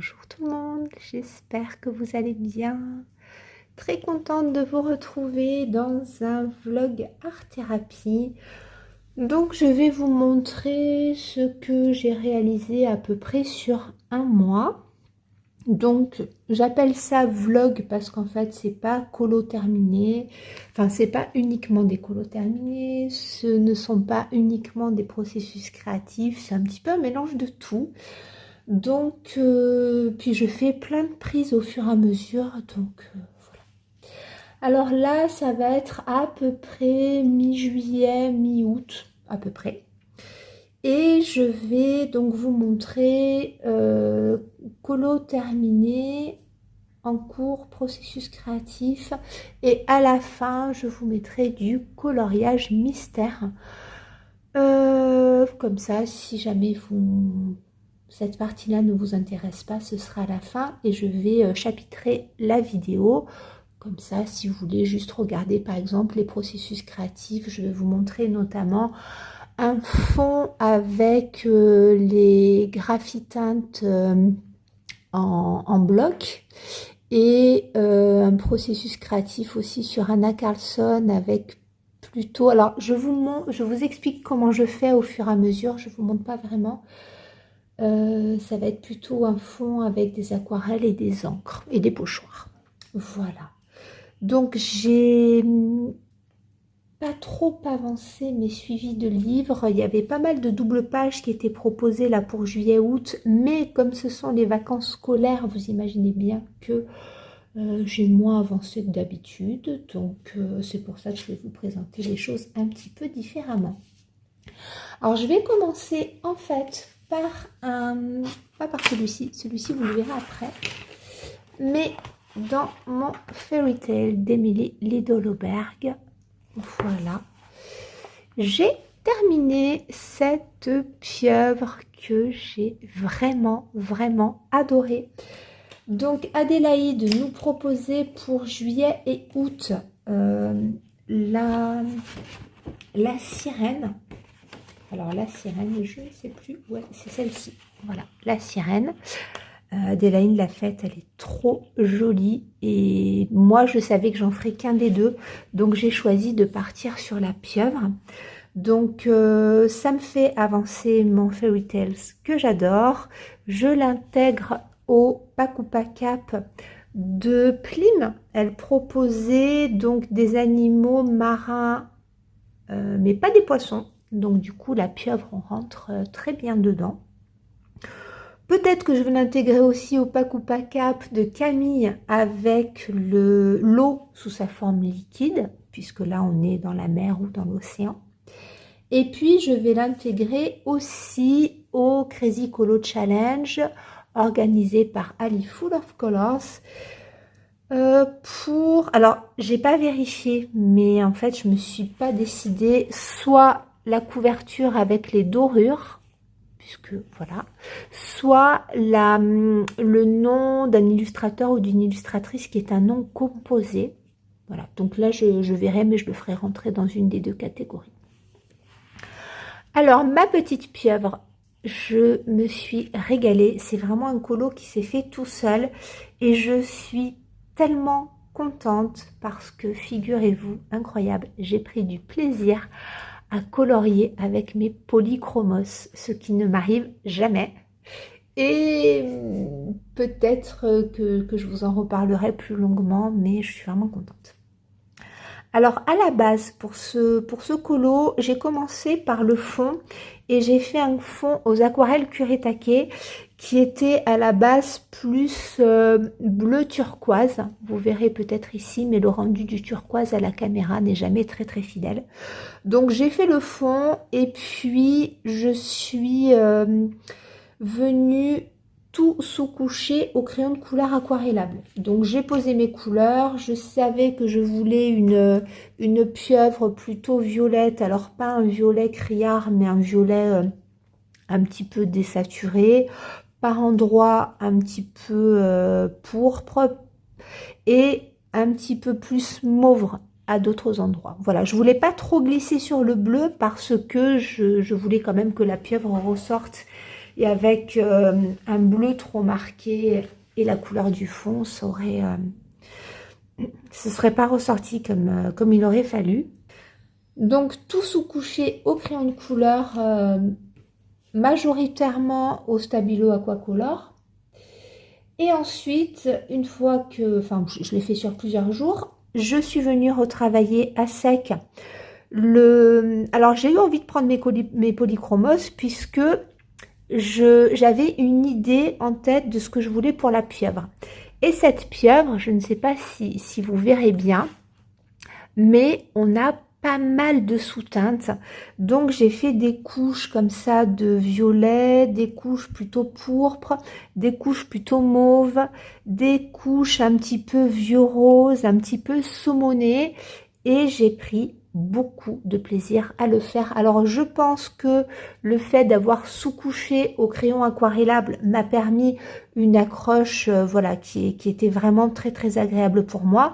Bonjour tout le monde, j'espère que vous allez bien. Très contente de vous retrouver dans un vlog art thérapie. Donc je vais vous montrer ce que j'ai réalisé à peu près sur un mois. Donc j'appelle ça vlog parce qu'en fait c'est pas colo terminé, enfin c'est pas uniquement des colos terminés, ce ne sont pas uniquement des processus créatifs, c'est un petit peu un mélange de tout. Donc puis je fais plein de prises au fur et à mesure, donc voilà. Alors là ça va être à peu près mi-juillet, mi-août à peu près. Et je vais donc vous montrer colo terminé, en cours, processus créatif. Et à la fin, je vous mettrai du coloriage mystère. Comme ça, si jamais cette partie-là ne vous intéresse pas, ce sera à la fin. Et je vais chapitrer la vidéo. Comme ça, si vous voulez juste regarder par exemple les processus créatifs, je vais vous montrer notamment un fond avec les graphitintes en bloc et un processus créatif aussi sur Anna Carlson avec plutôt... Alors, je vous explique comment je fais au fur et à mesure, je ne vous montre pas vraiment. Ça va être plutôt un fond avec des aquarelles et des encres et des pochoirs. Voilà. Donc, j'ai pas trop avancé mes suivis de livres. Il y avait pas mal de double pages qui étaient proposées là pour juillet-août, mais comme ce sont les vacances scolaires, vous imaginez bien que j'ai moins avancé que d'habitude. Donc c'est pour ça que je vais vous présenter les choses un petit peu différemment. Alors je vais commencer en fait par pas par celui-ci vous le verrez après, mais dans mon Fairy Tale d'Emily Lidl-Oberg. Voilà, j'ai terminé cette pieuvre que j'ai vraiment adorée. Donc Adélaïde nous proposait pour juillet et août la sirène. Alors la sirène, je ne sais plus, ouais c'est celle-ci, voilà, la sirène. Adélaïde l'a faite, elle est trop jolie et moi je savais que j'en ferais qu'un des deux, donc j'ai choisi de partir sur la pieuvre. Donc ça me fait avancer mon Fairy Tales que j'adore. Je l'intègre au Pakupa Cap de Plim. Elle proposait donc des animaux marins mais pas des poissons, donc du coup la pieuvre on rentre très bien dedans. Peut-être que je vais l'intégrer aussi au Pakupa Cap de Camille avec l'eau sous sa forme liquide, puisque là on est dans la mer ou dans l'océan. Et puis je vais l'intégrer aussi au Crazy Colo Challenge organisé par Ali Full of Colors. Alors j'ai pas vérifié, mais en fait je me suis pas décidée, soit la couverture avec les dorures, puisque voilà, soit le nom d'un illustrateur ou d'une illustratrice qui est un nom composé. Voilà, donc là je verrai, mais je le ferai rentrer dans une des deux catégories. Alors ma petite pieuvre, je me suis régalée, c'est vraiment un colo qui s'est fait tout seul et je suis tellement contente parce que figurez-vous, incroyable, j'ai pris du plaisir à colorier avec mes polychromos, ce qui ne m'arrive jamais. Et peut-être que je vous en reparlerai plus longuement, mais je suis vraiment contente. Alors à la base, pour ce colo, j'ai commencé par le fond et j'ai fait un fond aux aquarelles Kuretake qui était à la base plus bleu turquoise. Vous verrez peut-être ici, mais le rendu du turquoise à la caméra n'est jamais très fidèle. Donc j'ai fait le fond et puis je suis venue tout sous-coucher au crayon de couleur aquarellable. Donc j'ai posé mes couleurs, je savais que je voulais une pieuvre plutôt violette, alors pas un violet criard, mais un violet un petit peu désaturé, par endroits un petit peu pourpre et un petit peu plus mauve à d'autres endroits. Voilà, je voulais pas trop glisser sur le bleu parce que je voulais quand même que la pieuvre ressorte Et avec un bleu trop marqué et la couleur du fond, ça aurait, ce serait pas ressorti comme il aurait fallu. Donc tout sous-couché au crayon de couleur, majoritairement au Stabilo Aquacolor. Et ensuite, une fois que, enfin je l'ai fait sur plusieurs jours, je suis venue retravailler à sec. Alors j'ai eu envie de prendre mes polychromos puisque j'avais une idée en tête de ce que je voulais pour la pieuvre. Et cette pieuvre, je ne sais pas si vous verrez bien, mais on a pas mal de sous-teintes. Donc j'ai fait des couches comme ça de violet, des couches plutôt pourpre, des couches plutôt mauve, des couches un petit peu vieux rose, un petit peu saumoné. Et j'ai pris beaucoup de plaisir à le faire. Alors je pense que le fait d'avoir sous-couché au crayon aquarellable m'a permis une accroche voilà, qui était vraiment très très agréable pour moi.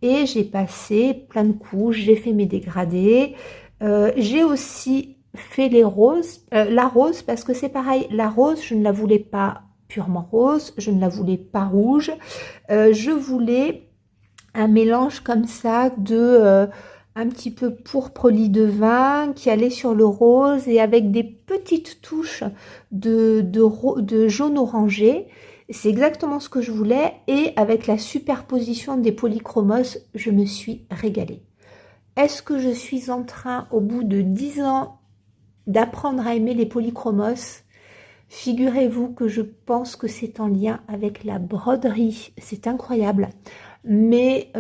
Et j'ai passé plein de couches, j'ai fait mes dégradés. J'ai aussi fait les roses, la rose, parce que c'est pareil, la rose, je ne la voulais pas purement rose, je ne la voulais pas rouge. Je voulais un mélange comme ça de un petit peu pourpre lit de vin qui allait sur le rose et avec des petites touches de jaune orangé. C'est exactement ce que je voulais et avec la superposition des polychromos, je me suis régalée. Est-ce que je suis en train, au bout de 10 ans, d'apprendre à aimer les polychromos? Figurez-vous que je pense que c'est en lien avec la broderie. C'est incroyable. Mais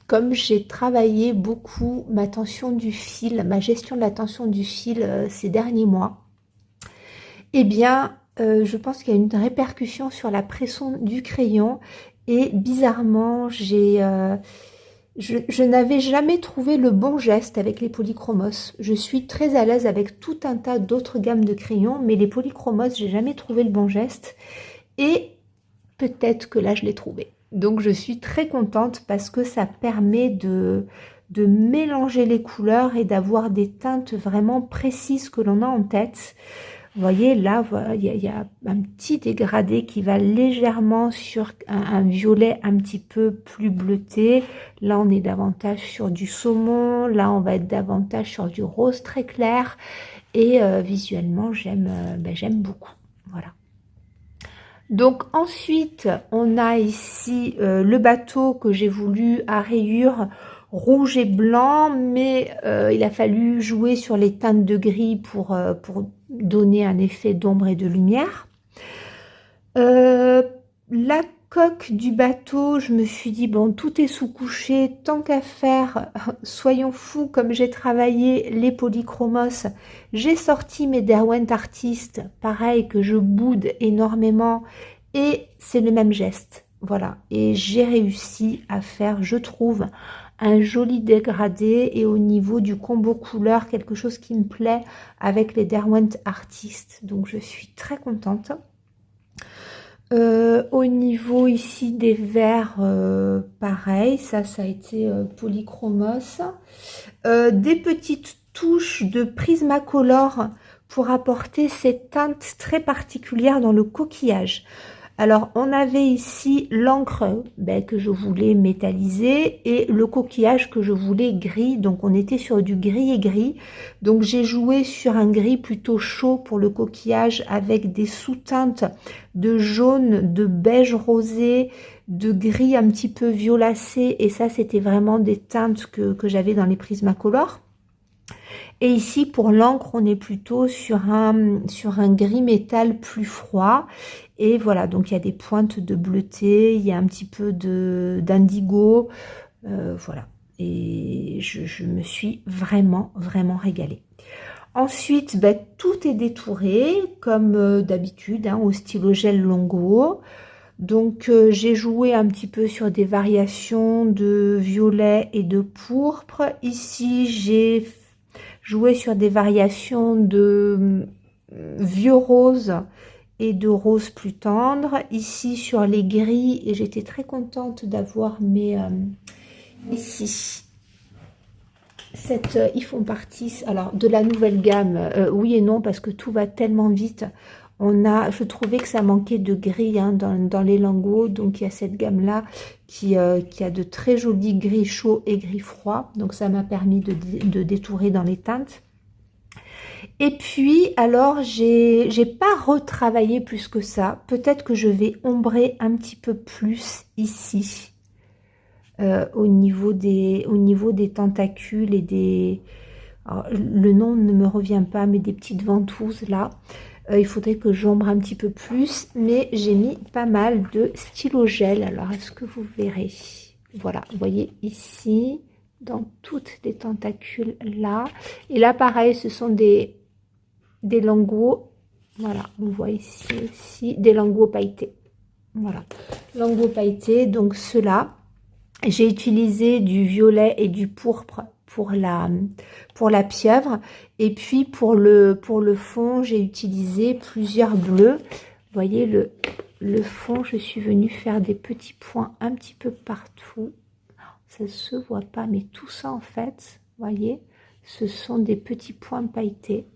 comme j'ai travaillé beaucoup ma tension du fil, ma gestion de la tension du fil ces derniers mois, eh bien, je pense qu'il y a une répercussion sur la pression du crayon et bizarrement, je n'avais jamais trouvé le bon geste avec les polychromos. Je suis très à l'aise avec tout un tas d'autres gammes de crayons, mais les polychromos, j'ai jamais trouvé le bon geste et peut-être que là, je l'ai trouvé. Donc, je suis très contente parce que ça permet de mélanger les couleurs et d'avoir des teintes vraiment précises que l'on a en tête. Vous voyez, là, il y a un petit dégradé qui va légèrement sur un violet un petit peu plus bleuté. Là, on est davantage sur du saumon. Là, on va être davantage sur du rose très clair. Et visuellement, j'aime beaucoup. Voilà. Donc ensuite, on a ici le bateau que j'ai voulu à rayures rouge et blanc, mais il a fallu jouer sur les teintes de gris pour donner un effet d'ombre et de lumière. La coque du bateau, je me suis dit, bon, tout est sous-couché, tant qu'à faire, soyons fous, comme j'ai travaillé les polychromos, j'ai sorti mes Derwent Artist, pareil, que je boude énormément, et c'est le même geste, voilà, et j'ai réussi à faire, je trouve, un joli dégradé, et au niveau du combo couleur, quelque chose qui me plaît avec les Derwent Artist, donc je suis très contente. Au niveau ici des verres, pareil, ça a été polychromos. Des petites touches de Prismacolor pour apporter cette teinte très particulière dans le coquillage. Alors, on avait ici l'encre que je voulais métalliser et le coquillage que je voulais gris. Donc, on était sur du gris et gris. Donc, j'ai joué sur un gris plutôt chaud pour le coquillage avec des sous-teintes de jaune, de beige rosé, de gris un petit peu violacé. Et ça, c'était vraiment des teintes que j'avais dans les Prismacolor. Et ici, pour l'encre, on est plutôt sur un gris métal plus froid. Et voilà, donc il y a des pointes de bleuté, il y a un petit peu d'indigo. Voilà, et je me suis vraiment régalée. Ensuite, tout est détouré, comme d'habitude, au stylo gel Longo. Donc, j'ai joué un petit peu sur des variations de violet et de pourpre. Ici, j'ai joué sur des variations de vieux rose et de rose plus tendre. Ici, sur les gris, et j'étais très contente d'avoir mes... ici, Ils font partie alors de la nouvelle gamme, oui et non, parce que tout va tellement vite. Je trouvais que ça manquait de gris hein, dans les lingots, donc il y a cette gamme-là qui a de très jolis gris chauds et gris froids, donc ça m'a permis de détourer dans les teintes. Et puis, alors, j'ai pas retravaillé plus que ça. Peut-être que je vais ombrer un petit peu plus ici, au niveau des tentacules et des... Alors, le nom ne me revient pas, mais des petites ventouses là. Il faudrait que j'ombre un petit peu plus, mais j'ai mis pas mal de stylo gel. Alors, est-ce que vous verrez? Voilà, vous voyez ici, dans toutes les tentacules là. Et là, pareil, ce sont des lingots. Voilà, on voit ici aussi des lingots pailletés. Voilà, lingots pailletés, donc ceux-là. J'ai utilisé du violet et du pourpre pour la pieuvre. Et puis pour le fond, j'ai utilisé plusieurs bleus. Vous voyez le fond, je suis venue faire des petits points un petit peu partout. Ça ne se voit pas, mais tout ça en fait, vous voyez, ce sont des petits points pailletés.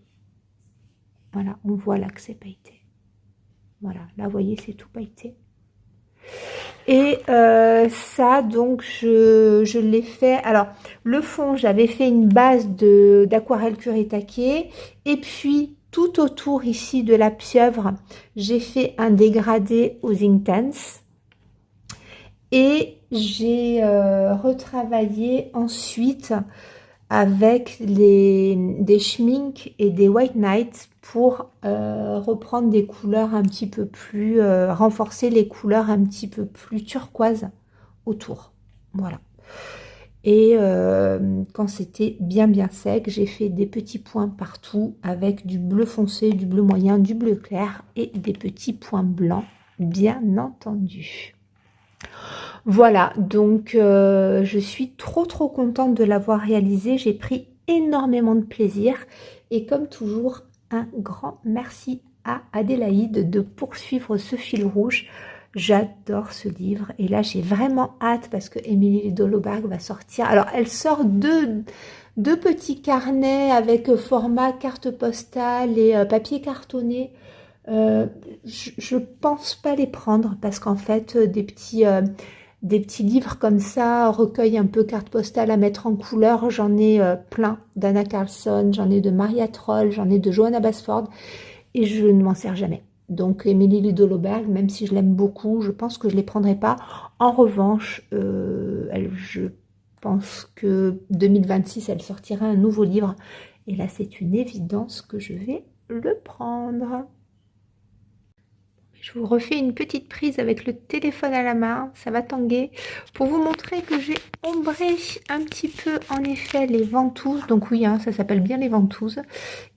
Voilà, on voit là que c'est pailleté. Voilà, là vous voyez, c'est tout pailleté. Et ça, donc, je l'ai fait. Alors, le fond, j'avais fait une base d'aquarelle Kuretake. Et puis, tout autour ici de la pieuvre, j'ai fait un dégradé aux Intense. Et j'ai retravaillé ensuite avec des schminks et des white nights pour reprendre des couleurs un petit peu plus, renforcer les couleurs un petit peu plus turquoise autour. Voilà. Et quand c'était bien sec, j'ai fait des petits points partout avec du bleu foncé, du bleu moyen, du bleu clair et des petits points blancs, bien entendu. Voilà, donc je suis trop contente de l'avoir réalisé. J'ai pris énormément de plaisir. Et comme toujours, un grand merci à Adélaïde de poursuivre ce fil rouge. J'adore ce livre. Et là, j'ai vraiment hâte parce que Émilie Doloberg va sortir. Alors, elle sort deux petits carnets avec format carte postale et papier cartonné. Je pense pas les prendre parce qu'en fait, des petits livres comme ça, recueil un peu carte postale à mettre en couleur, j'en ai plein d'Anna Carlson, j'en ai de Maria Troll, j'en ai de Johanna Basford et je ne m'en sers jamais. Donc Émilie Ludoloberg, même si je l'aime beaucoup, je pense que je ne les prendrai pas. En revanche, je pense que 2026, elle sortira un nouveau livre et là c'est une évidence que je vais le prendre. Je vous refais une petite prise avec le téléphone à la main, ça va tanguer, pour vous montrer que j'ai ombré un petit peu en effet les ventouses. Donc oui, hein, ça s'appelle bien les ventouses.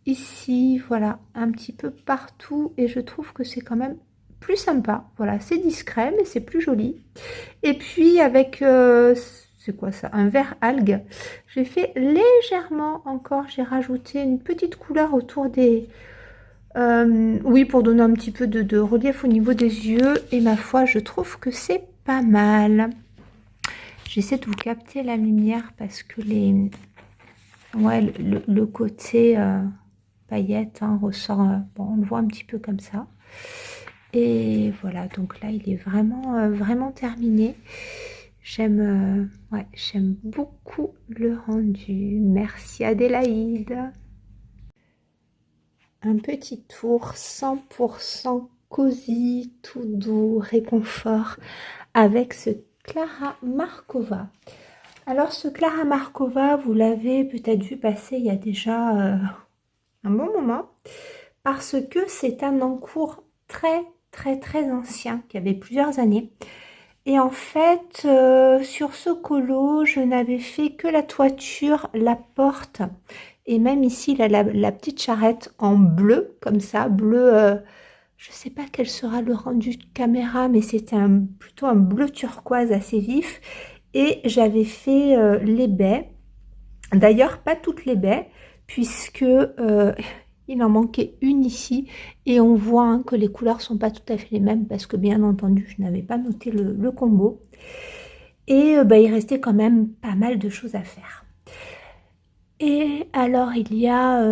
Ici, voilà, un petit peu partout et je trouve que c'est quand même plus sympa. Voilà, c'est discret mais c'est plus joli. Et puis avec, c'est quoi ça? Un vert algue. J'ai fait légèrement encore, j'ai rajouté une petite couleur autour des... oui, pour donner un petit peu de relief au niveau des yeux. Et ma foi, je trouve que c'est pas mal. J'essaie de vous capter la lumière parce que ouais, le côté paillette hein, ressort. Bon, on le voit un petit peu comme ça. Et voilà, donc là, il est vraiment terminé. J'aime ouais, j'aime beaucoup le rendu. Merci Adélaïde. Un petit tour 100% cosy, tout doux, réconfort avec ce Klara Markova. Alors ce Klara Markova, vous l'avez peut-être vu passer il y a déjà un bon moment parce que c'est un encours très ancien qui avait plusieurs années. Et en fait, sur ce colo, je n'avais fait que la toiture, la porte et même ici, la petite charrette en bleu, comme ça, bleu, je ne sais pas quel sera le rendu de caméra, mais c'était plutôt un bleu turquoise assez vif. Et j'avais fait les baies, d'ailleurs pas toutes les baies, puisque il en manquait une ici. Et on voit hein, que les couleurs sont pas tout à fait les mêmes, parce que bien entendu, je n'avais pas noté le combo. Et il restait quand même pas mal de choses à faire. Et alors, il y a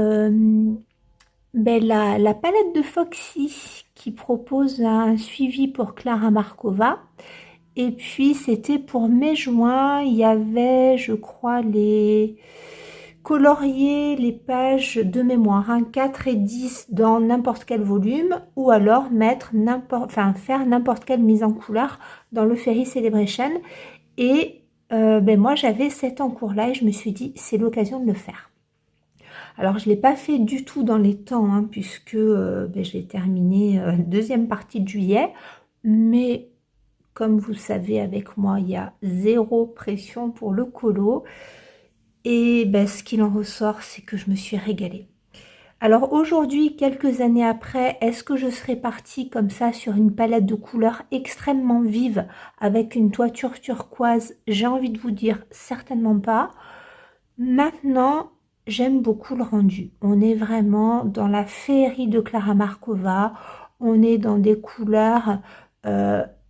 la palette de Foxy qui propose un suivi pour Clara Markova. Et puis, c'était pour mai-juin, il y avait, je crois, les colorier les pages de mémoire, 4 et 10 dans n'importe quel volume, ou alors faire n'importe quelle mise en couleur dans le Fairy Celebration. Et moi, j'avais cet encours-là et je me suis dit, c'est l'occasion de le faire. Alors, je ne l'ai pas fait du tout dans les temps, puisque je l'ai terminé deuxième partie de juillet. Mais comme vous savez, avec moi, il y a zéro pression pour le colo. Et ce qu'il en ressort, c'est que je me suis régalée. Alors aujourd'hui, quelques années après, est-ce que je serais partie comme ça sur une palette de couleurs extrêmement vive avec une toiture turquoise? J'ai envie de vous dire certainement pas. Maintenant, j'aime beaucoup le rendu. On est vraiment dans la féerie de Clara Markova. On est dans des couleurs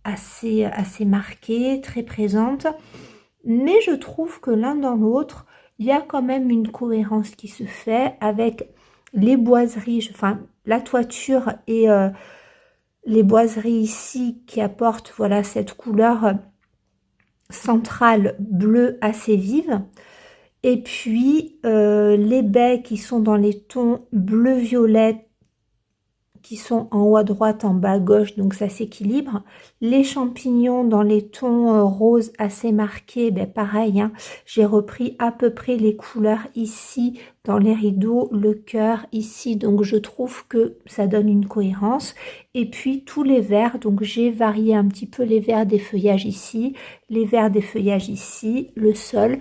assez marquées, très présentes. Mais je trouve que l'un dans l'autre, il y a quand même une cohérence qui se fait avec les boiseries, enfin la toiture et les boiseries ici qui apportent voilà cette couleur centrale bleue assez vive. Et puis les baies qui sont dans les tons bleu-violet qui sont en haut à droite, en bas à gauche, donc ça s'équilibre. Les champignons dans les tons roses assez marqués, pareil, j'ai repris à peu près les couleurs ici dans les rideaux, le cœur ici, donc je trouve que ça donne une cohérence. Et puis tous les verts, donc j'ai varié un petit peu les verts des feuillages ici, les verts des feuillages ici, le sol.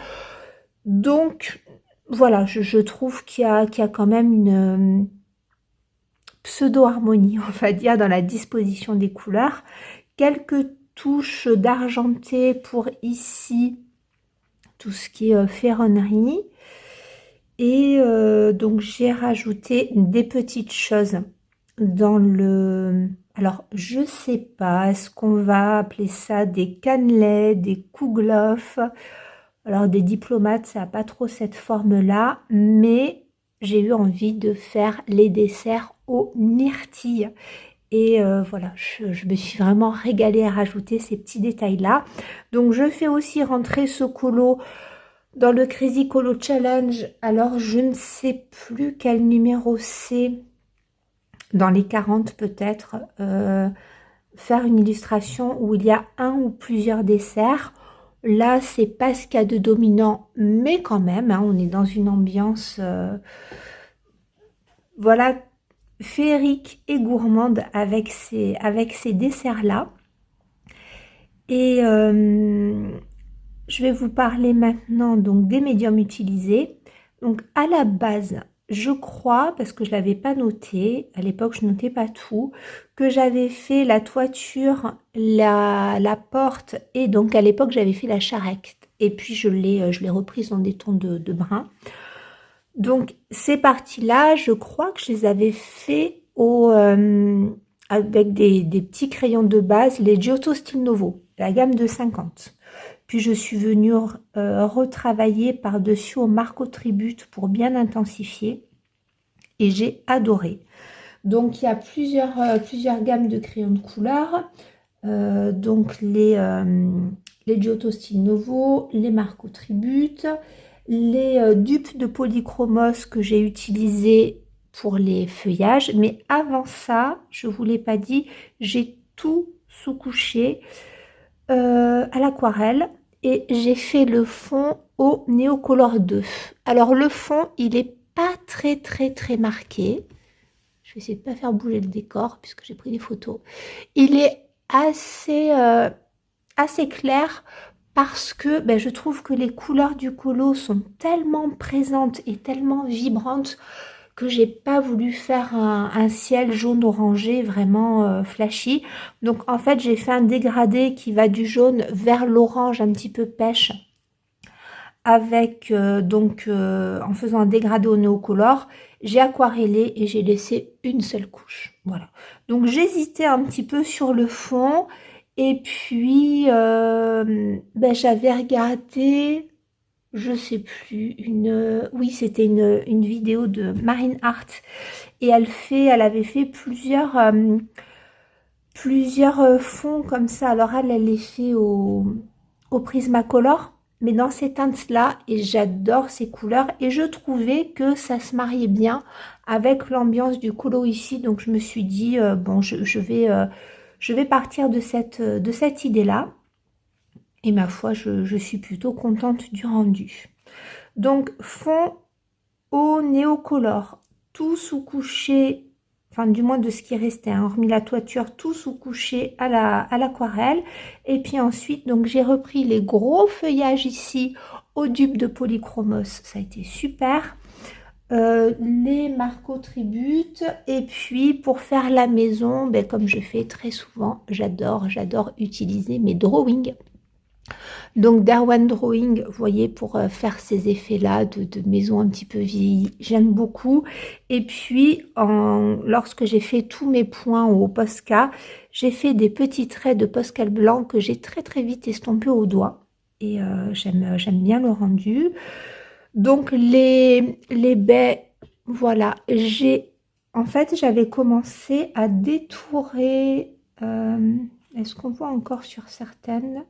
Donc voilà, je trouve qu'il y a quand même une pseudo-harmonie, on va dire, dans la disposition des couleurs. Quelques touches d'argenté pour ici, tout ce qui est ferronnerie. Et donc, j'ai rajouté des petites choses dans le... Alors, je sais pas, est-ce qu'on va appeler ça des cannelés, des kouglof? Alors, des diplomates, ça n'a pas trop cette forme-là, mais j'ai eu envie de faire les desserts aux myrtilles. Et voilà, je me suis vraiment régalée à rajouter ces petits détails-là. Donc, je fais aussi rentrer ce colo dans le Crazy Colo Challenge. Alors, je ne sais plus quel numéro c'est, dans les 40 peut-être, faire une illustration où il y a un ou plusieurs desserts. Là, c'est pas ce qu'il y a de dominant, mais quand même, on est dans une ambiance, voilà, féerique et gourmande avec ces desserts-là. Et je vais vous parler maintenant donc des médiums utilisés. Donc à la base, je crois, parce que je ne l'avais pas noté, à l'époque je notais pas tout, que j'avais fait la toiture, la porte, et donc à l'époque j'avais fait la charrette. Et puis je l'ai reprise dans des tons de brun. Donc ces parties-là, je crois que je les avais fait avec des petits crayons de base, les Giotto Stilnovo, la gamme de 50. Puis je suis venue retravailler par-dessus au Marco Tribute pour bien intensifier. Et j'ai adoré. Donc il y a plusieurs gammes de crayons de couleur. Donc les Giotto Stilnovo, les Marco Tribute, les dupes de polychromos que j'ai utilisées pour les feuillages. Mais avant ça, je ne vous l'ai pas dit, j'ai tout sous-couché à l'aquarelle et j'ai fait le fond au Neocolor 2. Alors le fond, il n'est pas très marqué. Je vais essayer de ne pas faire bouger le décor puisque j'ai pris des photos. Il est assez clair parce que je trouve que les couleurs du colo sont tellement présentes et tellement vibrantes que j'ai pas voulu faire un ciel jaune orangé vraiment flashy. Donc en fait j'ai fait un dégradé qui va du jaune vers l'orange un petit peu pêche avec en faisant un dégradé au néocolor. J'ai aquarellé et j'ai laissé une seule couche. Voilà. Donc j'hésitais un petit peu sur le fond et puis j'avais regardé, je sais plus, oui, c'était une vidéo de Marine Hart et elle avait fait plusieurs fonds comme ça. Alors elle les fait au Prismacolor, mais dans ces teintes-là, et j'adore ces couleurs. Et je trouvais que ça se mariait bien avec l'ambiance du colo ici. Donc je me suis dit, bon, je vais partir de cette idée-là. Et ma foi, je suis plutôt contente du rendu. Donc fond au néocolor, tout sous-couché, enfin du moins de ce qui restait, hein, hormis la toiture, tout sous-couché à l'aquarelle. Et puis ensuite, donc j'ai repris les gros feuillages ici au dupe de Polychromos, ça a été super. Les Marco Tribute, et puis pour faire la maison, ben, comme je fais très souvent, j'adore utiliser mes drawings. Donc Darwan Drawing, vous voyez, pour faire ces effets-là de maison un petit peu vieillie, j'aime beaucoup. Et puis, lorsque j'ai fait tous mes points au Posca, j'ai fait des petits traits de Posca blanc que j'ai très vite estompés au doigt. Et j'aime bien le rendu. Donc les baies, voilà, en fait, j'avais commencé à détourer, est-ce qu'on voit encore sur certaines?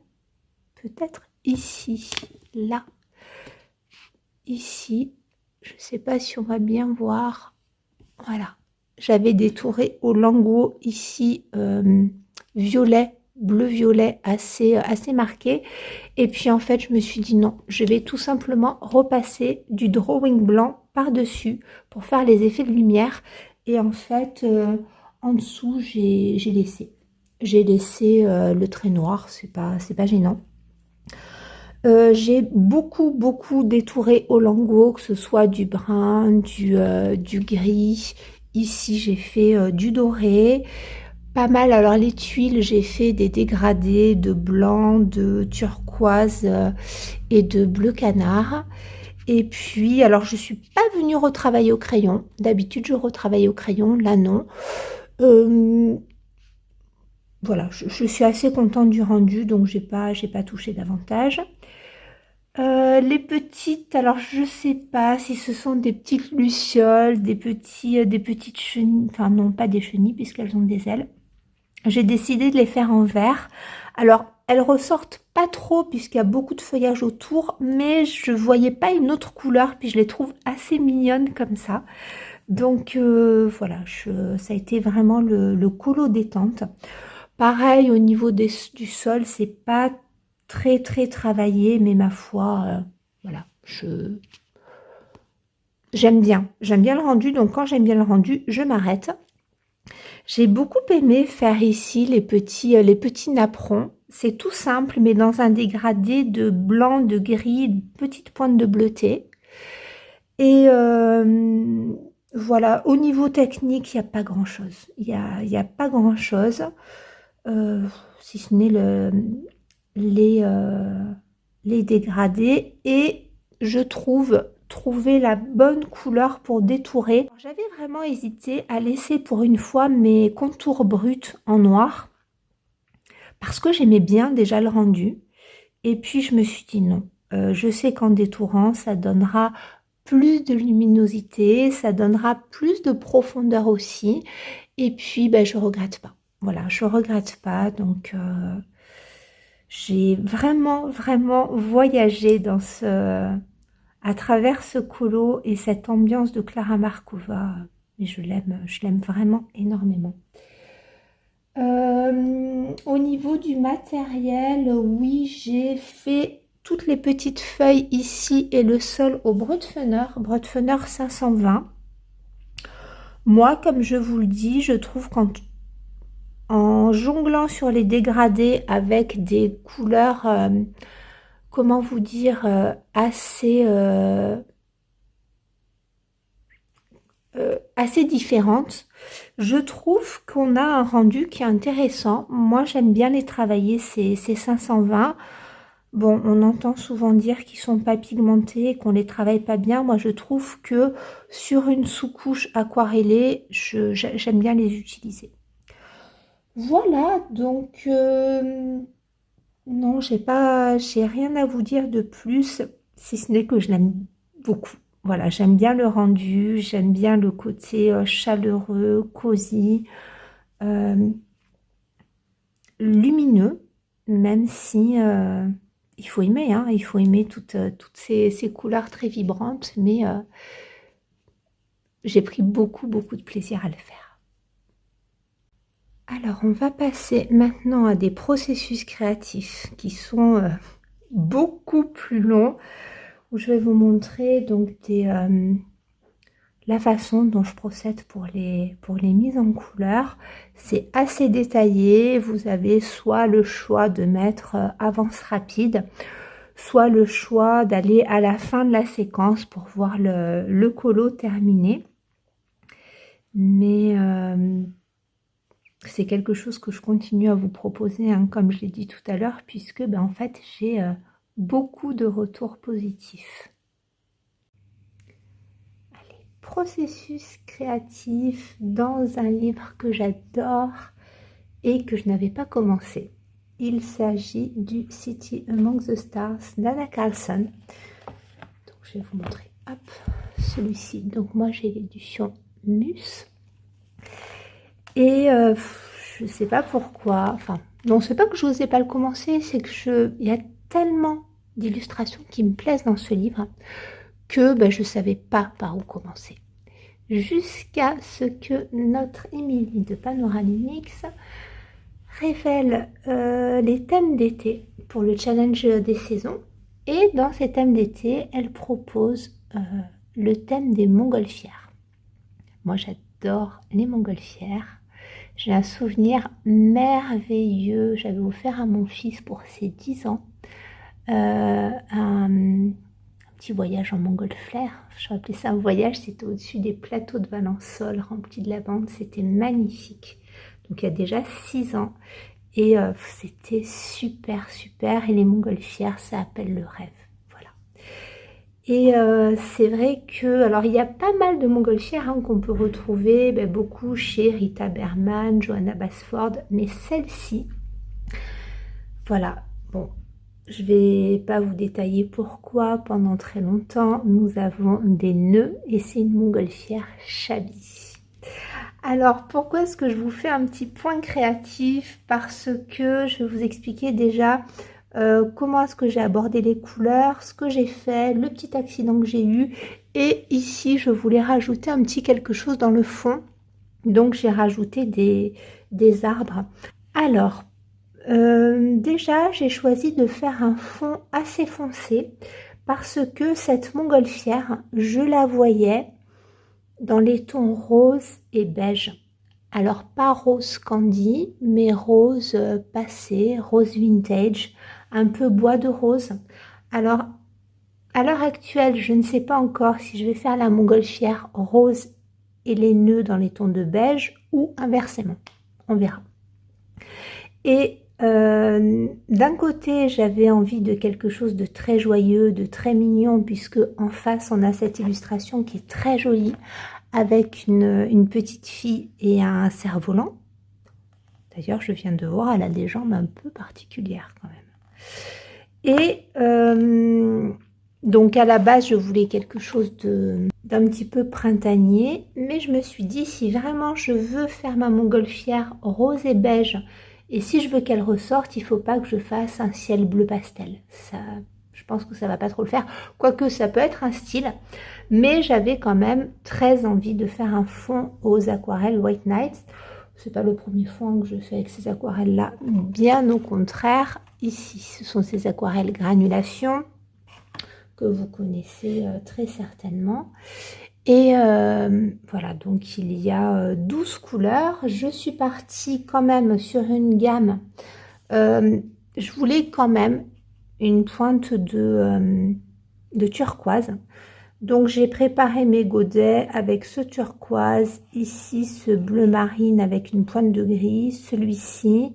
Peut-être ici, là, ici, je ne sais pas si on va bien voir, voilà, j'avais détouré au lingot ici, violet, bleu-violet, assez marqué, et puis en fait, je me suis dit non, je vais tout simplement repasser du drawing blanc par-dessus pour faire les effets de lumière, et en fait, en dessous, j'ai laissé le trait noir, c'est pas gênant. J'ai beaucoup détouré au lingot, que ce soit du brun, du gris. Ici, j'ai fait du doré. Pas mal. Alors, les tuiles, j'ai fait des dégradés de blanc, de turquoise et de bleu canard. Et puis, alors, je suis pas venue retravailler au crayon. D'habitude, je retravaille au crayon. Là, non. Voilà, je suis assez contente du rendu, donc j'ai pas touché davantage. Les petites, alors je sais pas si ce sont des petites lucioles, des petites chenilles, enfin non pas des chenilles puisqu'elles ont des ailes. J'ai décidé de les faire en vert. Alors elles ressortent pas trop puisqu'il y a beaucoup de feuillage autour, mais je voyais pas une autre couleur puis je les trouve assez mignonnes comme ça. Donc voilà, ça a été vraiment le colo détente. Pareil au niveau du sol, c'est pas très travaillé, mais ma foi, voilà, j'aime bien le rendu, donc quand j'aime bien le rendu, je m'arrête. J'ai beaucoup aimé faire ici les petits napperons. C'est tout simple, mais dans un dégradé de blanc, de gris, une petite pointe de bleuté. Et voilà, au niveau technique, il n'y a pas grand-chose. Il y a pas grand-chose, si ce n'est les dégradés, et je trouver la bonne couleur pour détourer. J'avais vraiment hésité à laisser pour une fois mes contours bruts en noir parce que j'aimais bien déjà le rendu, et puis je me suis dit non, je sais qu'en détourant ça donnera plus de luminosité, ça donnera plus de profondeur aussi, et puis ben, je regrette pas. Voilà, je regrette pas, donc j'ai vraiment voyagé à travers ce colo et cette ambiance de Clara Markova. Et je l'aime vraiment énormément. Au niveau du matériel, oui, j'ai fait toutes les petites feuilles ici et le sol au Brutfener 520. Moi, comme je vous le dis, je trouve en jonglant sur les dégradés avec des couleurs, comment vous dire, assez différentes, je trouve qu'on a un rendu qui est intéressant. Moi, j'aime bien les travailler, ces 520. Bon, on entend souvent dire qu'ils sont pas pigmentés, qu'on les travaille pas bien. Moi, je trouve que sur une sous-couche aquarellée, j'aime bien les utiliser. Voilà, donc non, j'ai rien à vous dire de plus. si ce n'est que je l'aime beaucoup. Voilà, j'aime bien le rendu, j'aime bien le côté chaleureux, cosy, lumineux, même si il faut aimer, hein, il faut aimer toutes ces couleurs très vibrantes, mais j'ai pris beaucoup de plaisir à le faire. Alors, on va passer maintenant à des processus créatifs qui sont beaucoup plus longs, où je vais vous montrer donc la façon dont je procède pour les mises en couleur. C'est assez détaillé, vous avez soit le choix de mettre avance rapide, soit le choix d'aller à la fin de la séquence pour voir le colo terminé. Mais c'est quelque chose que je continue à vous proposer, hein, comme je l'ai dit tout à l'heure, puisque en fait j'ai beaucoup de retours positifs. Allez, processus créatif dans un livre que j'adore et que je n'avais pas commencé. Il s'agit du City Among the Stars d'Anna Carlson. Donc je vais vous montrer, hop, celui-ci. Donc moi j'ai l'édition Mus. Et je ne sais pas pourquoi, enfin, non, c'est pas que je n'osais pas le commencer, c'est que il y a tellement d'illustrations qui me plaisent dans ce livre que je ne savais pas par où commencer. Jusqu'à ce que notre Émilie de Panoramix révèle les thèmes d'été pour le challenge des saisons. Et dans ces thèmes d'été, elle propose le thème des montgolfières. Moi, j'adore les montgolfières. J'ai un souvenir merveilleux. J'avais offert à mon fils pour ses 10 ans un petit voyage en montgolfière. Je appelé ça un voyage. C'était au-dessus des plateaux de Valençol remplis de lavande. C'était magnifique. Donc il y a déjà 6 ans. Et c'était super. Et les montgolfières, ça appelle le rêve. Et c'est vrai que, alors il y a pas mal de montgolfières qu'on peut retrouver, beaucoup chez Rita Berman, Johanna Basford, mais celle-ci, voilà, bon, je vais pas vous détailler pourquoi pendant très longtemps, nous avons des nœuds et c'est une montgolfière Shabby. Alors pourquoi est-ce que je vous fais un petit point créatif? Parce que je vais vous expliquer déjà comment est-ce que j'ai abordé les couleurs, ce que j'ai fait, le petit accident que j'ai eu. Et ici, je voulais rajouter un petit quelque chose dans le fond. Donc, j'ai rajouté des arbres. Alors, déjà, j'ai choisi de faire un fond assez foncé parce que cette montgolfière, je la voyais dans les tons rose et beige. Alors, pas rose candy, mais rose passé, rose vintage, un peu bois de rose. Alors, à l'heure actuelle, je ne sais pas encore si je vais faire la montgolfière rose et les nœuds dans les tons de beige ou inversement. On verra. Et d'un côté, j'avais envie de quelque chose de très joyeux, de très mignon, puisque en face, on a cette illustration qui est très jolie, avec une petite fille et un cerf-volant. D'ailleurs, je viens de voir, elle a des jambes un peu particulières quand même. Et donc, à la base, je voulais quelque chose d'un petit peu printanier, mais je me suis dit, si vraiment je veux faire ma montgolfière rose et beige, et si je veux qu'elle ressorte, il ne faut pas que je fasse un ciel bleu pastel. Ça, je pense que ça ne va pas trop le faire, quoique ça peut être un style. Mais j'avais quand même très envie de faire un fond aux aquarelles White Nights. C'est pas le premier fond que je fais avec ces aquarelles-là, bien au contraire. Ici, ce sont ces aquarelles granulation que vous connaissez très certainement. Et voilà, donc il y a 12 couleurs. Je suis partie quand même sur une gamme. Je voulais quand même une pointe de turquoise. Donc j'ai préparé mes godets avec ce turquoise, ici ce bleu marine avec une pointe de gris, celui-ci.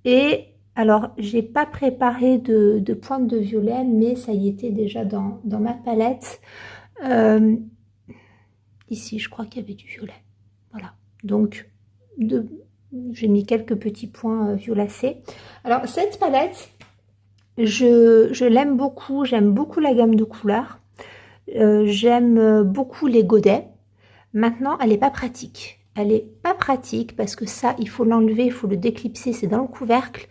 Et alors j'ai pas préparé de pointe de violet, mais ça y était déjà dans ma palette. Ici je crois qu'il y avait du violet. Voilà, donc j'ai mis quelques petits points violacés. Alors cette palette, Je l'aime beaucoup, j'aime beaucoup la gamme de couleurs. J'aime beaucoup les godets. Maintenant, elle n'est pas pratique. Elle n'est pas pratique parce que ça, il faut l'enlever, il faut le déclipser, c'est dans le couvercle.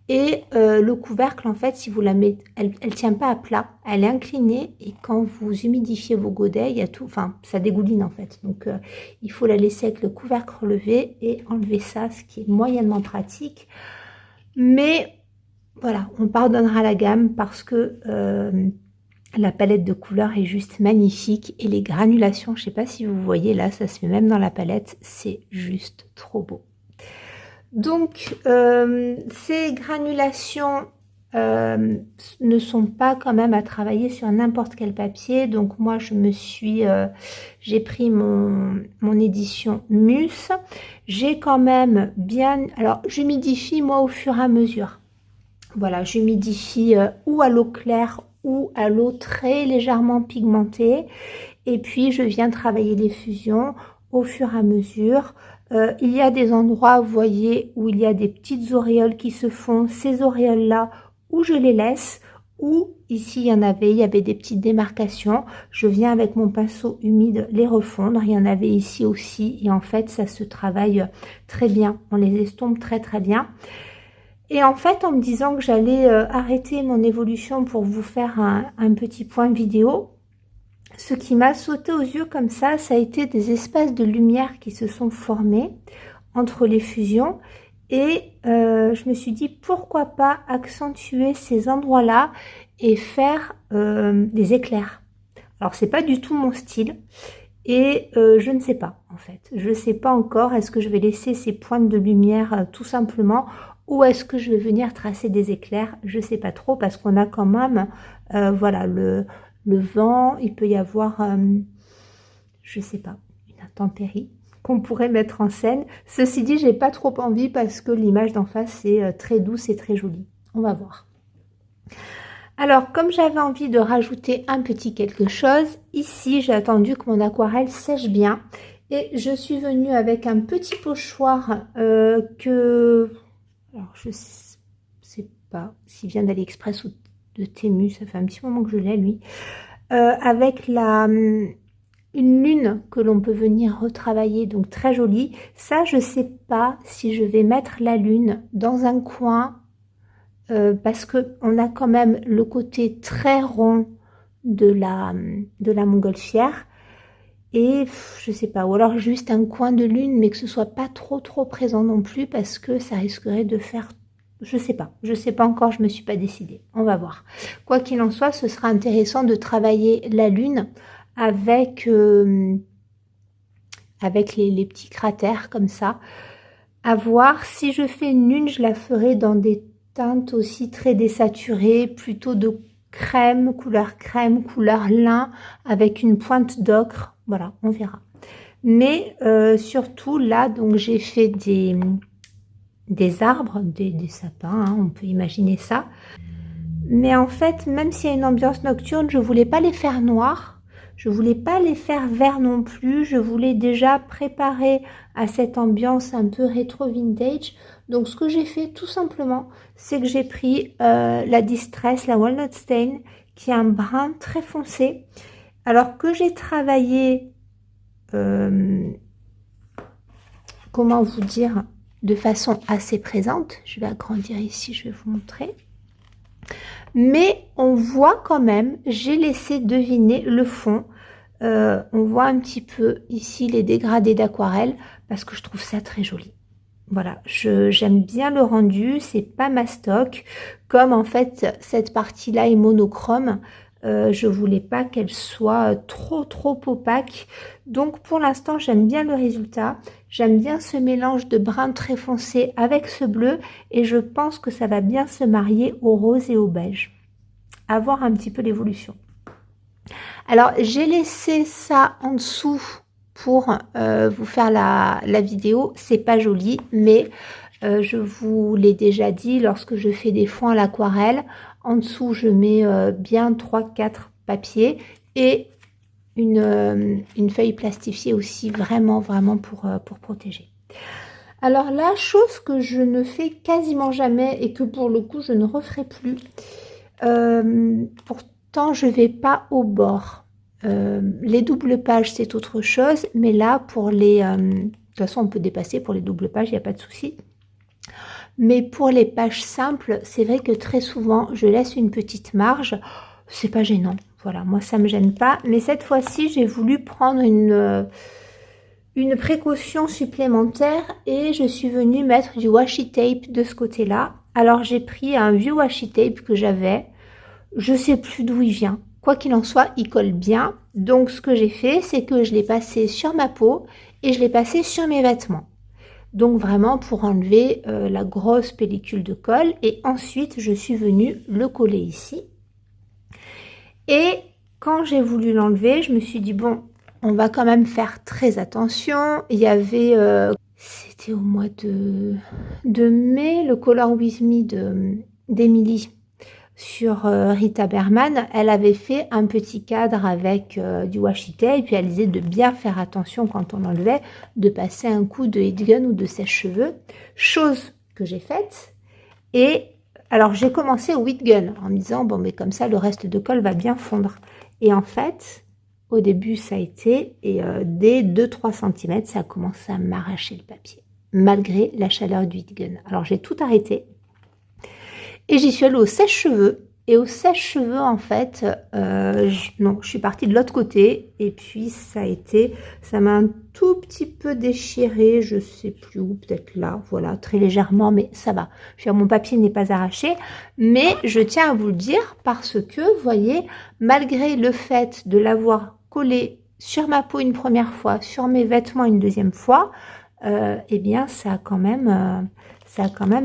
Et le couvercle, en fait, si vous la mettez, elle ne tient pas à plat, elle est inclinée. Et quand vous humidifiez vos godets, il y a tout, enfin, ça dégouline en fait. Donc, il faut la laisser avec le couvercle relevé et enlever ça, ce qui est moyennement pratique. Mais voilà, on pardonnera la gamme parce que la palette de couleurs est juste magnifique. Et les granulations, je ne sais pas si vous voyez là, ça se fait même dans la palette, c'est juste trop beau. Donc, ces granulations ne sont pas quand même à travailler sur n'importe quel papier. Donc, moi, j'ai pris mon édition Mus. J'ai quand même bien... Alors, j'humidifie, moi, au fur et à mesure. Voilà, j'humidifie ou à l'eau claire ou à l'eau très légèrement pigmentée. Et puis, je viens travailler les fusions au fur et à mesure. Il y a des endroits, vous voyez, où il y a des petites auréoles qui se font. Ces auréoles-là, où je les laisse, ou ici, il y avait des petites démarcations. Je viens avec mon pinceau humide les refondre. Il y en avait ici aussi. Et en fait, ça se travaille très bien. On les estompe très, très bien. Et en fait, en me disant que j'allais arrêter mon évolution pour vous faire un petit point vidéo, ce qui m'a sauté aux yeux comme ça a été des espaces de lumière qui se sont formés entre les fusions. Et je me suis dit, pourquoi pas accentuer ces endroits-là et faire des éclairs. Alors, c'est pas du tout mon style. Et je ne sais pas, en fait. Je ne sais pas encore. Est-ce que je vais laisser ces pointes de lumière tout simplement ou est-ce que je vais venir tracer des éclairs? Je ne sais pas trop parce qu'on a quand même, voilà, le vent. Il peut y avoir, je ne sais pas, une intempérie qu'on pourrait mettre en scène. Ceci dit, j'ai pas trop envie parce que l'image d'en face est très douce et très jolie. On va voir. Alors, comme j'avais envie de rajouter un petit quelque chose, ici, j'ai attendu que mon aquarelle sèche bien. Et je suis venue avec un petit pochoir que... Alors, je sais pas s'il vient d'AliExpress ou de Temu, ça fait un petit moment que je l'ai, lui. Avec une lune que l'on peut venir retravailler, donc très jolie. Ça, je sais pas si je vais mettre la lune dans un coin... parce qu'on a quand même le côté très rond de la montgolfière et je sais pas, ou alors juste un coin de lune mais que ce soit pas trop présent non plus parce que ça risquerait de faire, je sais pas encore, je me suis pas décidée, on va voir. Quoi qu'il en soit, ce sera intéressant de travailler la lune avec les petits cratères comme ça, à voir. Si je fais une lune, je la ferai dans des teintes aussi très désaturées, plutôt de crème, couleur lin, avec une pointe d'ocre. Voilà, on verra. Mais surtout là, donc j'ai fait des arbres, des sapins, hein, on peut imaginer ça. Mais en fait, même s'il y a une ambiance nocturne, je voulais pas les faire noirs. Je voulais pas les faire verts non plus. Je voulais déjà préparer à cette ambiance un peu rétro vintage. Donc ce que j'ai fait tout simplement, c'est que j'ai pris la Distress, la Walnut Stain, qui est un brun très foncé. Alors que j'ai travaillé, comment vous dire, de façon assez présente. Je vais agrandir ici, je vais vous montrer. Mais on voit quand même, j'ai laissé deviner le fond. On voit un petit peu ici les dégradés d'aquarelle parce que je trouve ça très joli. Voilà, j'aime bien le rendu, c'est pas mastoc. Comme en fait cette partie-là est monochrome, je voulais pas qu'elle soit trop opaque. Donc pour l'instant, j'aime bien le résultat. J'aime bien ce mélange de brun très foncé avec ce bleu et je pense que ça va bien se marier au rose et au beige. À voir un petit peu l'évolution. Alors, j'ai laissé ça en dessous pour vous faire la vidéo. C'est pas joli, mais je vous l'ai déjà dit, lorsque je fais des fonds à l'aquarelle, en dessous, je mets bien 3-4 papiers et une feuille plastifiée aussi, vraiment pour protéger. Alors, la chose que je ne fais quasiment jamais et que pour le coup, je ne referai plus, pourtant je vais pas au bord. Les doubles pages c'est autre chose, mais là pour les... de toute façon on peut dépasser pour les doubles pages, il n'y a pas de souci. Mais pour les pages simples, c'est vrai que très souvent je laisse une petite marge, c'est pas gênant. Voilà, moi ça me gêne pas, mais cette fois-ci j'ai voulu prendre une précaution supplémentaire et je suis venue mettre du washi tape de ce côté-là. Alors j'ai pris un vieux washi tape que j'avais, je sais plus d'où il vient. Quoi qu'il en soit, il colle bien. Donc ce que j'ai fait, c'est que je l'ai passé sur ma peau et je l'ai passé sur mes vêtements. Donc vraiment pour enlever la grosse pellicule de colle. Et ensuite, je suis venue le coller ici. Et quand j'ai voulu l'enlever, je me suis dit, bon, on va quand même faire très attention. Il y avait, c'était au mois de mai, le Color With Me d'Emily sur Rita Berman. Elle avait fait un petit cadre avec du washi tape, et puis elle disait de bien faire attention quand on l'enlevait, de passer un coup de heat gun ou de sèche-cheveux, chose que j'ai faite. Et alors j'ai commencé au heat gun en me disant bon mais comme ça le reste de colle va bien fondre. Et en fait au début ça a été, et dès 2-3 cm ça a commencé à m'arracher le papier malgré la chaleur du heat gun. Alors j'ai tout arrêté et j'y suis allée au sèche-cheveux. Et au sèche-cheveux, en fait, non, je suis partie de l'autre côté. Et puis, ça m'a un tout petit peu déchiré. Je sais plus où, peut-être là. Voilà, très légèrement, mais ça va. Je veux dire, mon papier n'est pas arraché. Mais je tiens à vous le dire parce que, vous voyez, malgré le fait de l'avoir collé sur ma peau une première fois, sur mes vêtements une deuxième fois, eh bien, ça a quand même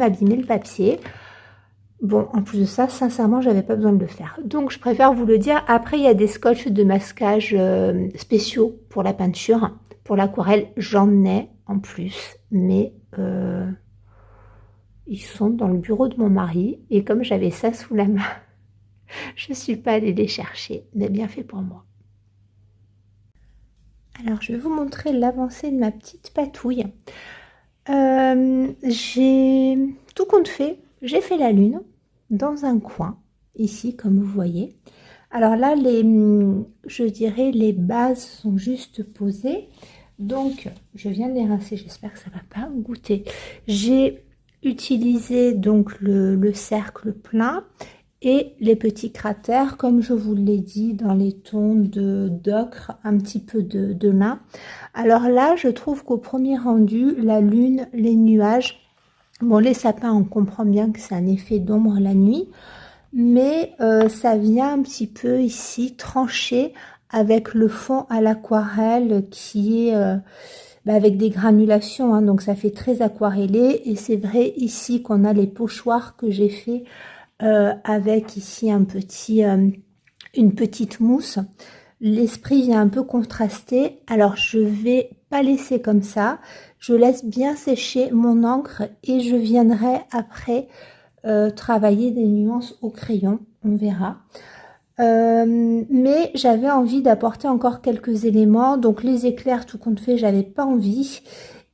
abîmé le papier. Bon, en plus de ça, sincèrement, j'avais pas besoin de le faire. Donc, je préfère vous le dire. Après, il y a des scotch de masquage spéciaux pour la peinture. Pour l'aquarelle, j'en ai en plus. Mais ils sont dans le bureau de mon mari. Et comme j'avais ça sous la main, je suis pas allée les chercher. Mais bien fait pour moi. Alors, je vais vous montrer l'avancée de ma petite patouille. J'ai tout compte fait. J'ai fait la lune dans un coin, ici, comme vous voyez. Alors là, je dirais, les bases sont juste posées. Donc, je viens de les rincer. J'espère que ça ne va pas goûter. J'ai utilisé donc le cercle plein et les petits cratères, comme je vous l'ai dit, dans les tons d'ocre, un petit peu de lin. Alors là, je trouve qu'au premier rendu, la lune, les nuages, bon, les sapins, on comprend bien que c'est un effet d'ombre la nuit, mais ça vient un petit peu ici trancher avec le fond à l'aquarelle qui est avec des granulations, hein, donc ça fait très aquarellé. Et c'est vrai ici qu'on a les pochoirs que j'ai fait avec ici une petite mousse. L'esprit vient un peu contraster. Alors je vais pas laisser comme ça, je laisse bien sécher mon encre et je viendrai après travailler des nuances au crayon, on verra. Mais j'avais envie d'apporter encore quelques éléments, donc les éclairs tout compte fait j'avais pas envie.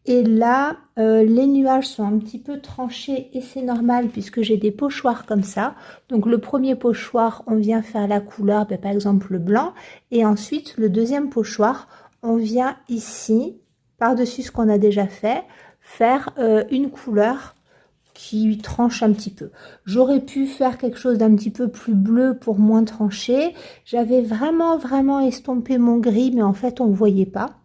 Et là, les nuages sont un petit peu tranchés et c'est normal puisque j'ai des pochoirs comme ça. Donc le premier pochoir, on vient faire la couleur, par exemple le blanc. Et ensuite, le deuxième pochoir, on vient ici, par-dessus ce qu'on a déjà fait, faire une couleur qui tranche un petit peu. J'aurais pu faire quelque chose d'un petit peu plus bleu pour moins trancher. J'avais vraiment estompé mon gris, mais en fait, on ne le voyait pas.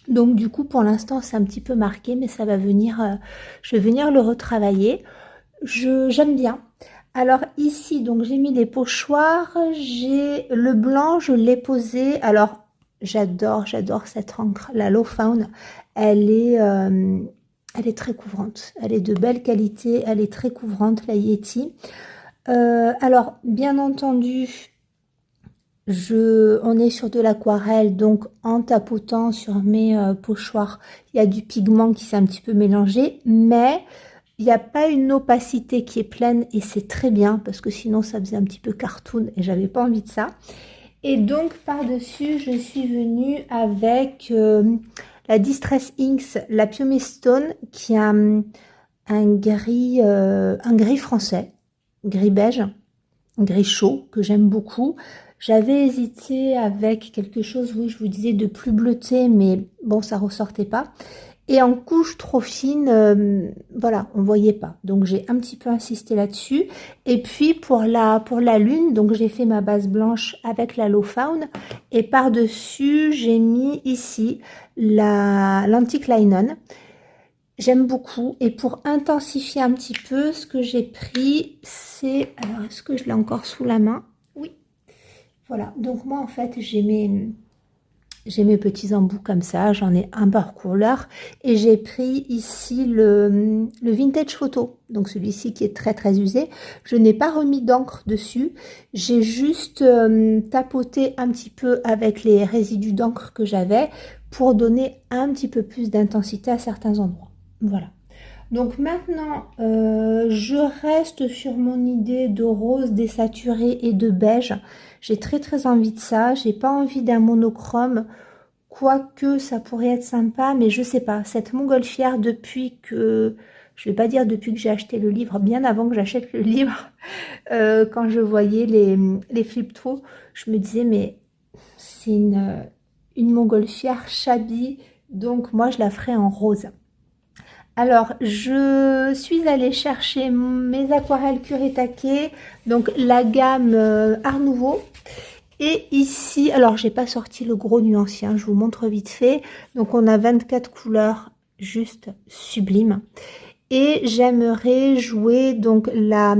Donc du coup pour l'instant c'est un petit peu marqué, mais ça va venir, je vais venir le retravailler. J'aime bien. Alors ici donc j'ai mis les pochoirs, j'ai le blanc, je l'ai posé. Alors j'adore cette encre, la Low Fawn, elle est très couvrante, elle est de belle qualité, elle est très couvrante, la Yeti. Alors bien entendu, on est sur de l'aquarelle, donc en tapotant sur mes pochoirs, il y a du pigment qui s'est un petit peu mélangé, mais il n'y a pas une opacité qui est pleine et c'est très bien parce que sinon ça faisait un petit peu cartoon et j'avais pas envie de ça. Et donc par-dessus, je suis venue avec la Distress Inks, la Pumice Stone, qui a un gris français, gris beige. gris chaud, que j'aime beaucoup. J'avais hésité avec quelque chose, oui, je vous disais, de plus bleuté, mais bon, ça ressortait pas. Et en couche trop fine, voilà, on voyait pas. Donc j'ai un petit peu insisté là-dessus. Et puis pour la lune, donc j'ai fait ma base blanche avec la Low Fawn. Et par-dessus, j'ai mis ici l'Antique Linen. J'aime beaucoup. Et pour intensifier un petit peu, ce que j'ai pris, c'est... Alors, est-ce que je l'ai encore sous la main? Oui. Voilà. Donc moi, en fait, j'ai mes petits embouts comme ça, j'en ai un par couleur et j'ai pris ici le vintage photo, donc celui-ci qui est très très usé. Je n'ai pas remis d'encre dessus, j'ai juste tapoté un petit peu avec les résidus d'encre que j'avais pour donner un petit peu plus d'intensité à certains endroits. Voilà. Donc maintenant, je reste sur mon idée de rose désaturé et de beige. J'ai très très envie de ça. J'ai pas envie d'un monochrome, quoique ça pourrait être sympa, mais je sais pas. Cette montgolfière, depuis que, je vais pas dire depuis que j'ai acheté le livre, bien avant que j'achète le livre, quand je voyais les flip-through, je me disais mais c'est une montgolfière shabby, donc moi je la ferai en rose. Alors, je suis allée chercher mes aquarelles Kuretake, donc la gamme Art Nouveau. Et ici, alors j'ai pas sorti le gros nuancier, je vous montre vite fait. Donc on a 24 couleurs, juste sublimes. Et j'aimerais jouer donc la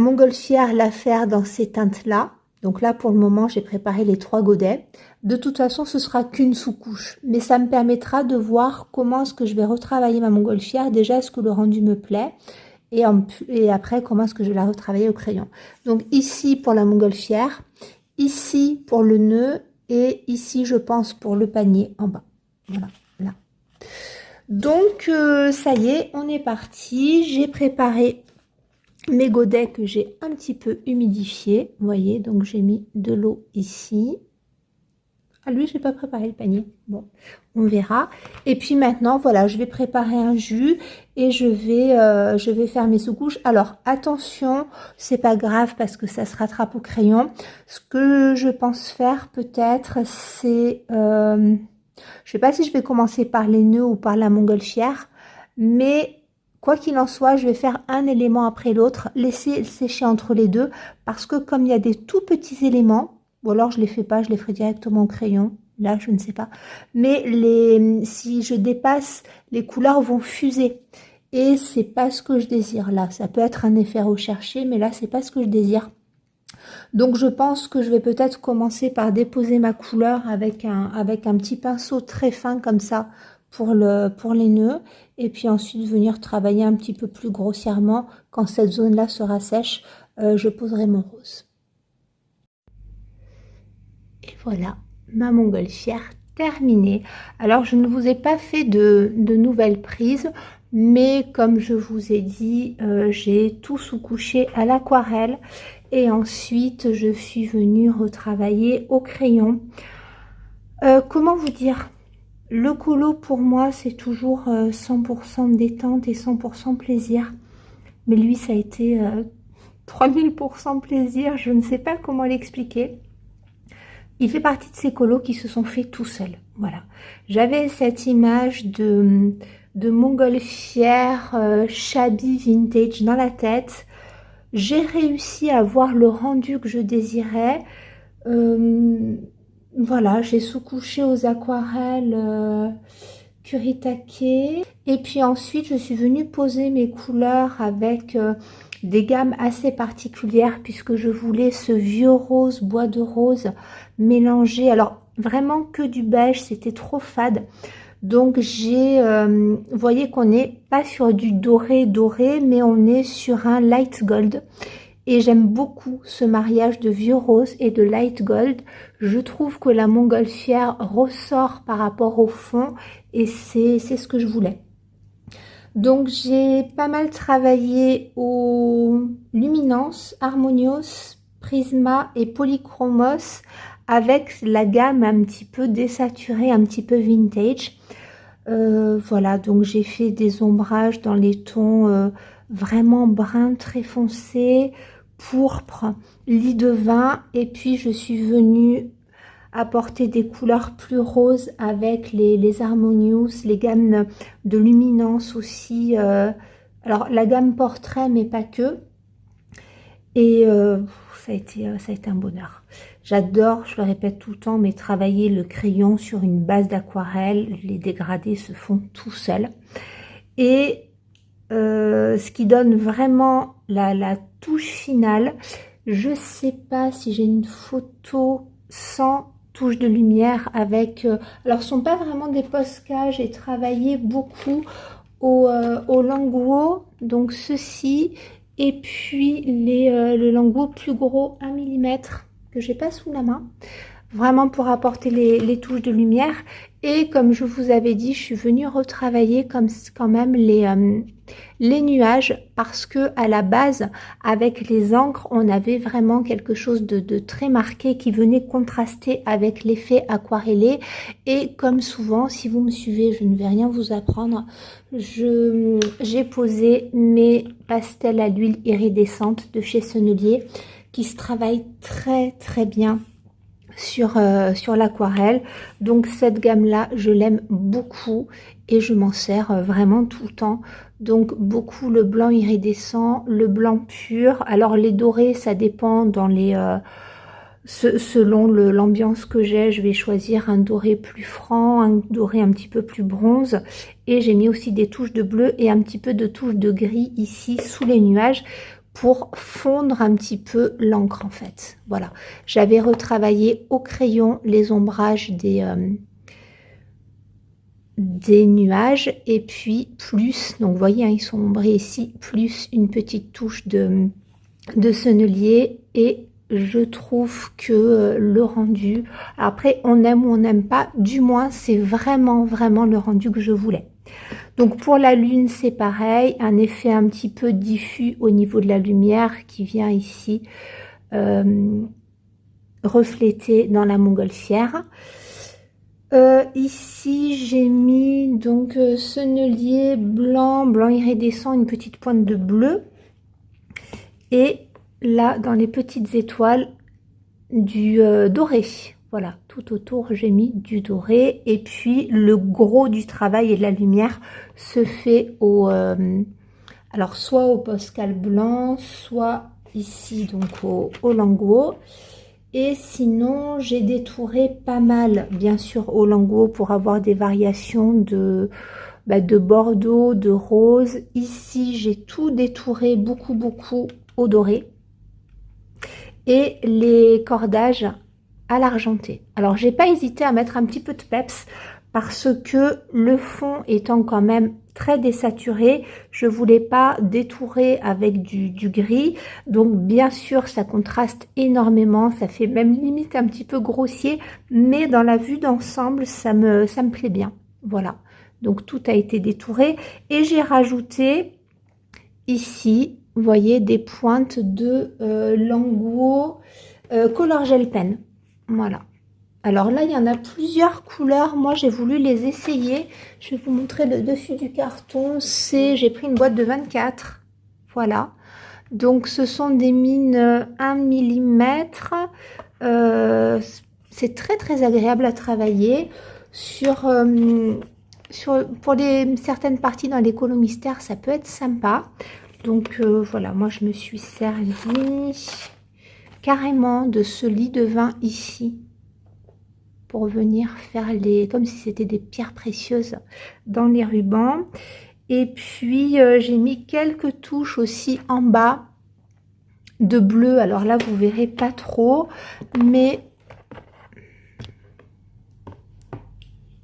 montgolfière, la faire dans ces teintes-là. Donc là, pour le moment, j'ai préparé les 3 godets. De toute façon, ce sera qu'une sous-couche. Mais ça me permettra de voir comment est-ce que je vais retravailler ma montgolfière. Déjà, est-ce que le rendu me plaît? Et après, comment est-ce que je vais la retravailler au crayon? Donc ici, pour la montgolfière. Ici, pour le nœud. Et ici, je pense, pour le panier en bas. Voilà, là. Donc, ça y est, on est parti. J'ai préparé mes godets que j'ai un petit peu humidifiés, vous voyez, donc j'ai mis de l'eau ici. Ah, lui, je n'ai pas préparé le panier. Bon, on verra. Et puis maintenant, voilà, je vais préparer un jus et je vais faire mes sous-couches. Alors, attention, c'est pas grave parce que ça se rattrape au crayon. Ce que je pense faire peut-être, c'est... je sais pas si je vais commencer par les nœuds ou par la montgolfière, mais... Quoi qu'il en soit, je vais faire un élément après l'autre, laisser sécher entre les deux, parce que comme il y a des tout petits éléments, ou alors je les fais pas, je les ferai directement au crayon, là je ne sais pas, mais si je dépasse, les couleurs vont fuser, et c'est pas ce que je désire là. Ça peut être un effet recherché, mais là c'est pas ce que je désire. Donc je pense que je vais peut-être commencer par déposer ma couleur avec un petit pinceau très fin comme ça, pour les nœuds, et puis ensuite venir travailler un petit peu plus grossièrement. Quand cette zone là sera sèche, je poserai mon rose. Et voilà, ma montgolfière terminée. Alors je ne vous ai pas fait de nouvelles prises, mais comme je vous ai dit, j'ai tout sous-couché à l'aquarelle et ensuite je suis venue retravailler au crayon. Comment vous dire? Le colo pour moi c'est toujours 100% détente et 100% plaisir, mais lui ça a été 3000% plaisir, je ne sais pas comment l'expliquer. Il fait partie de ces colos qui se sont faits tout seuls, voilà. J'avais cette image de montgolfière shabby vintage dans la tête, j'ai réussi à avoir le rendu que je désirais. Voilà, j'ai sous-couché aux aquarelles Kuretake. Et puis ensuite, je suis venue poser mes couleurs avec des gammes assez particulières puisque je voulais ce vieux rose, bois de rose mélangé. Alors, vraiment que du beige, c'était trop fade. Donc, vous voyez qu'on n'est pas sur du doré, mais on est sur un light gold. Et j'aime beaucoup ce mariage de vieux rose et de light gold. Je trouve que la montgolfière ressort par rapport au fond et c'est ce que je voulais. Donc j'ai pas mal travaillé aux luminances, harmonios, prisma et polychromos avec la gamme un petit peu désaturée, un petit peu vintage. Voilà, donc j'ai fait des ombrages dans les tons vraiment brun très foncé, pourpre, lit de vin. Et puis je suis venue apporter des couleurs plus roses avec les Harmonious, les gammes de luminance aussi. Alors la gamme portrait, mais pas que. Et ça a été un bonheur. J'adore, je le répète tout le temps, mais travailler le crayon sur une base d'aquarelle, les dégradés se font tout seuls. Et ce qui donne vraiment la touche finale, je sais pas si j'ai une photo sans touche de lumière avec... alors, ce sont pas vraiment des Posca, j'ai travaillé beaucoup au Languo, donc ceci, et puis le Languo plus gros 1 mm que j'ai pas sous la main, vraiment pour apporter les touches de lumière. Et comme je vous avais dit, je suis venue retravailler quand même les nuages, parce que à la base, avec les encres, on avait vraiment quelque chose de très marqué qui venait contraster avec l'effet aquarellé. Et comme souvent, si vous me suivez, je ne vais rien vous apprendre, j'ai posé mes pastels à l'huile iridescente de chez Sennelier qui se travaillent très très bien sur l'aquarelle. Donc cette gamme là je l'aime beaucoup et je m'en sers vraiment tout le temps. Donc beaucoup le blanc iridescent, le blanc pur. Alors les dorés ça dépend dans les selon l'ambiance que j'ai, je vais choisir un doré plus franc, un doré un petit peu plus bronze, et j'ai mis aussi des touches de bleu et un petit peu de touches de gris ici sous les nuages pour fondre un petit peu l'encre en fait. Voilà, j'avais retravaillé au crayon les ombrages des nuages, et puis plus, donc vous voyez hein, ils sont ombrés ici, plus une petite touche de Sennelier, et je trouve que le rendu, après on aime ou on n'aime pas, du moins c'est vraiment le rendu que je voulais. Donc pour la lune c'est pareil, un effet un petit peu diffus au niveau de la lumière qui vient ici refléter dans la montgolfière. Ici j'ai mis donc Sennelier blanc iridescent, une petite pointe de bleu, et là dans les petites étoiles du doré. Voilà, tout autour j'ai mis du doré, et puis le gros du travail et de la lumière se fait alors soit au Posca blanc, soit ici donc au Languo. Et sinon j'ai détouré pas mal bien sûr au Languo pour avoir des variations de bordeaux, de rose. Ici j'ai tout détouré beaucoup au doré, et les cordages à l'argenté. Alors j'ai pas hésité à mettre un petit peu de peps, parce que le fond étant quand même très désaturé, je voulais pas détourer avec du gris. Donc bien sûr ça contraste énormément, ça fait même limite un petit peu grossier, mais dans la vue d'ensemble ça me plaît bien. Voilà, donc tout a été détouré, et j'ai rajouté ici, vous voyez, des pointes de Languo Color Gel Pen. Voilà. Alors là, il y en a plusieurs couleurs. Moi, j'ai voulu les essayer. Je vais vous montrer le dessus du carton. J'ai pris une boîte de 24. Voilà. Donc, ce sont des mines 1 mm. C'est très agréable à travailler. Pour certaines parties dans les colos mystères, ça peut être sympa. Donc, voilà. Moi, je me suis servi carrément de ce lit de vin ici, pour venir faire comme si c'était des pierres précieuses dans les rubans. Et puis j'ai mis quelques touches aussi en bas de bleu. Alors là vous verrez pas trop, mais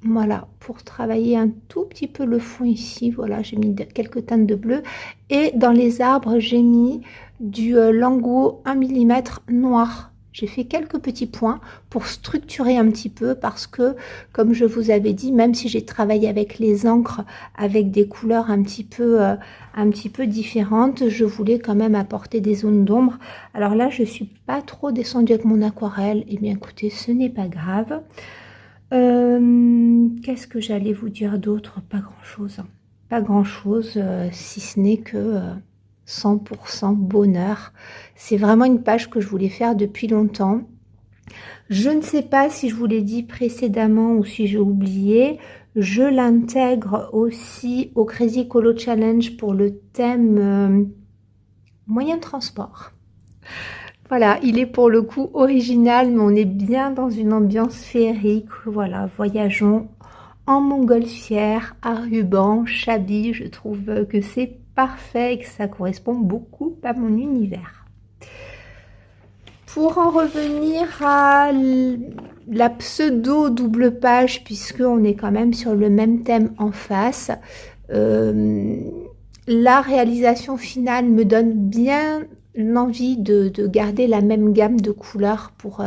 voilà, pour travailler un tout petit peu le fond ici. Voilà, j'ai mis quelques teintes de bleu, et dans les arbres j'ai mis du Languo 1 mm noir. J'ai fait quelques petits points pour structurer un petit peu, parce que, comme je vous avais dit, même si j'ai travaillé avec les encres, avec des couleurs un petit peu différentes, je voulais quand même apporter des zones d'ombre. Alors là, je suis pas trop descendue avec mon aquarelle. Eh bien, écoutez, ce n'est pas grave. Qu'est-ce que j'allais vous dire d'autre? Pas grand-chose. Pas grand-chose, si ce n'est que... 100% bonheur. C'est vraiment une page que je voulais faire depuis longtemps. Je ne sais pas si je vous l'ai dit précédemment ou si j'ai oublié. Je l'intègre aussi au Crazy Colo Challenge pour le thème moyen de transport. Voilà, il est pour le coup original, mais on est bien dans une ambiance féerique. Voilà, voyageons en montgolfière, à ruban, Chabi. Je trouve que c'est parfait et que ça correspond beaucoup à mon univers. Pour en revenir à la pseudo double page, puisqu'on est quand même sur le même thème en face, la réalisation finale me donne bien l'envie de garder la même gamme de couleurs pour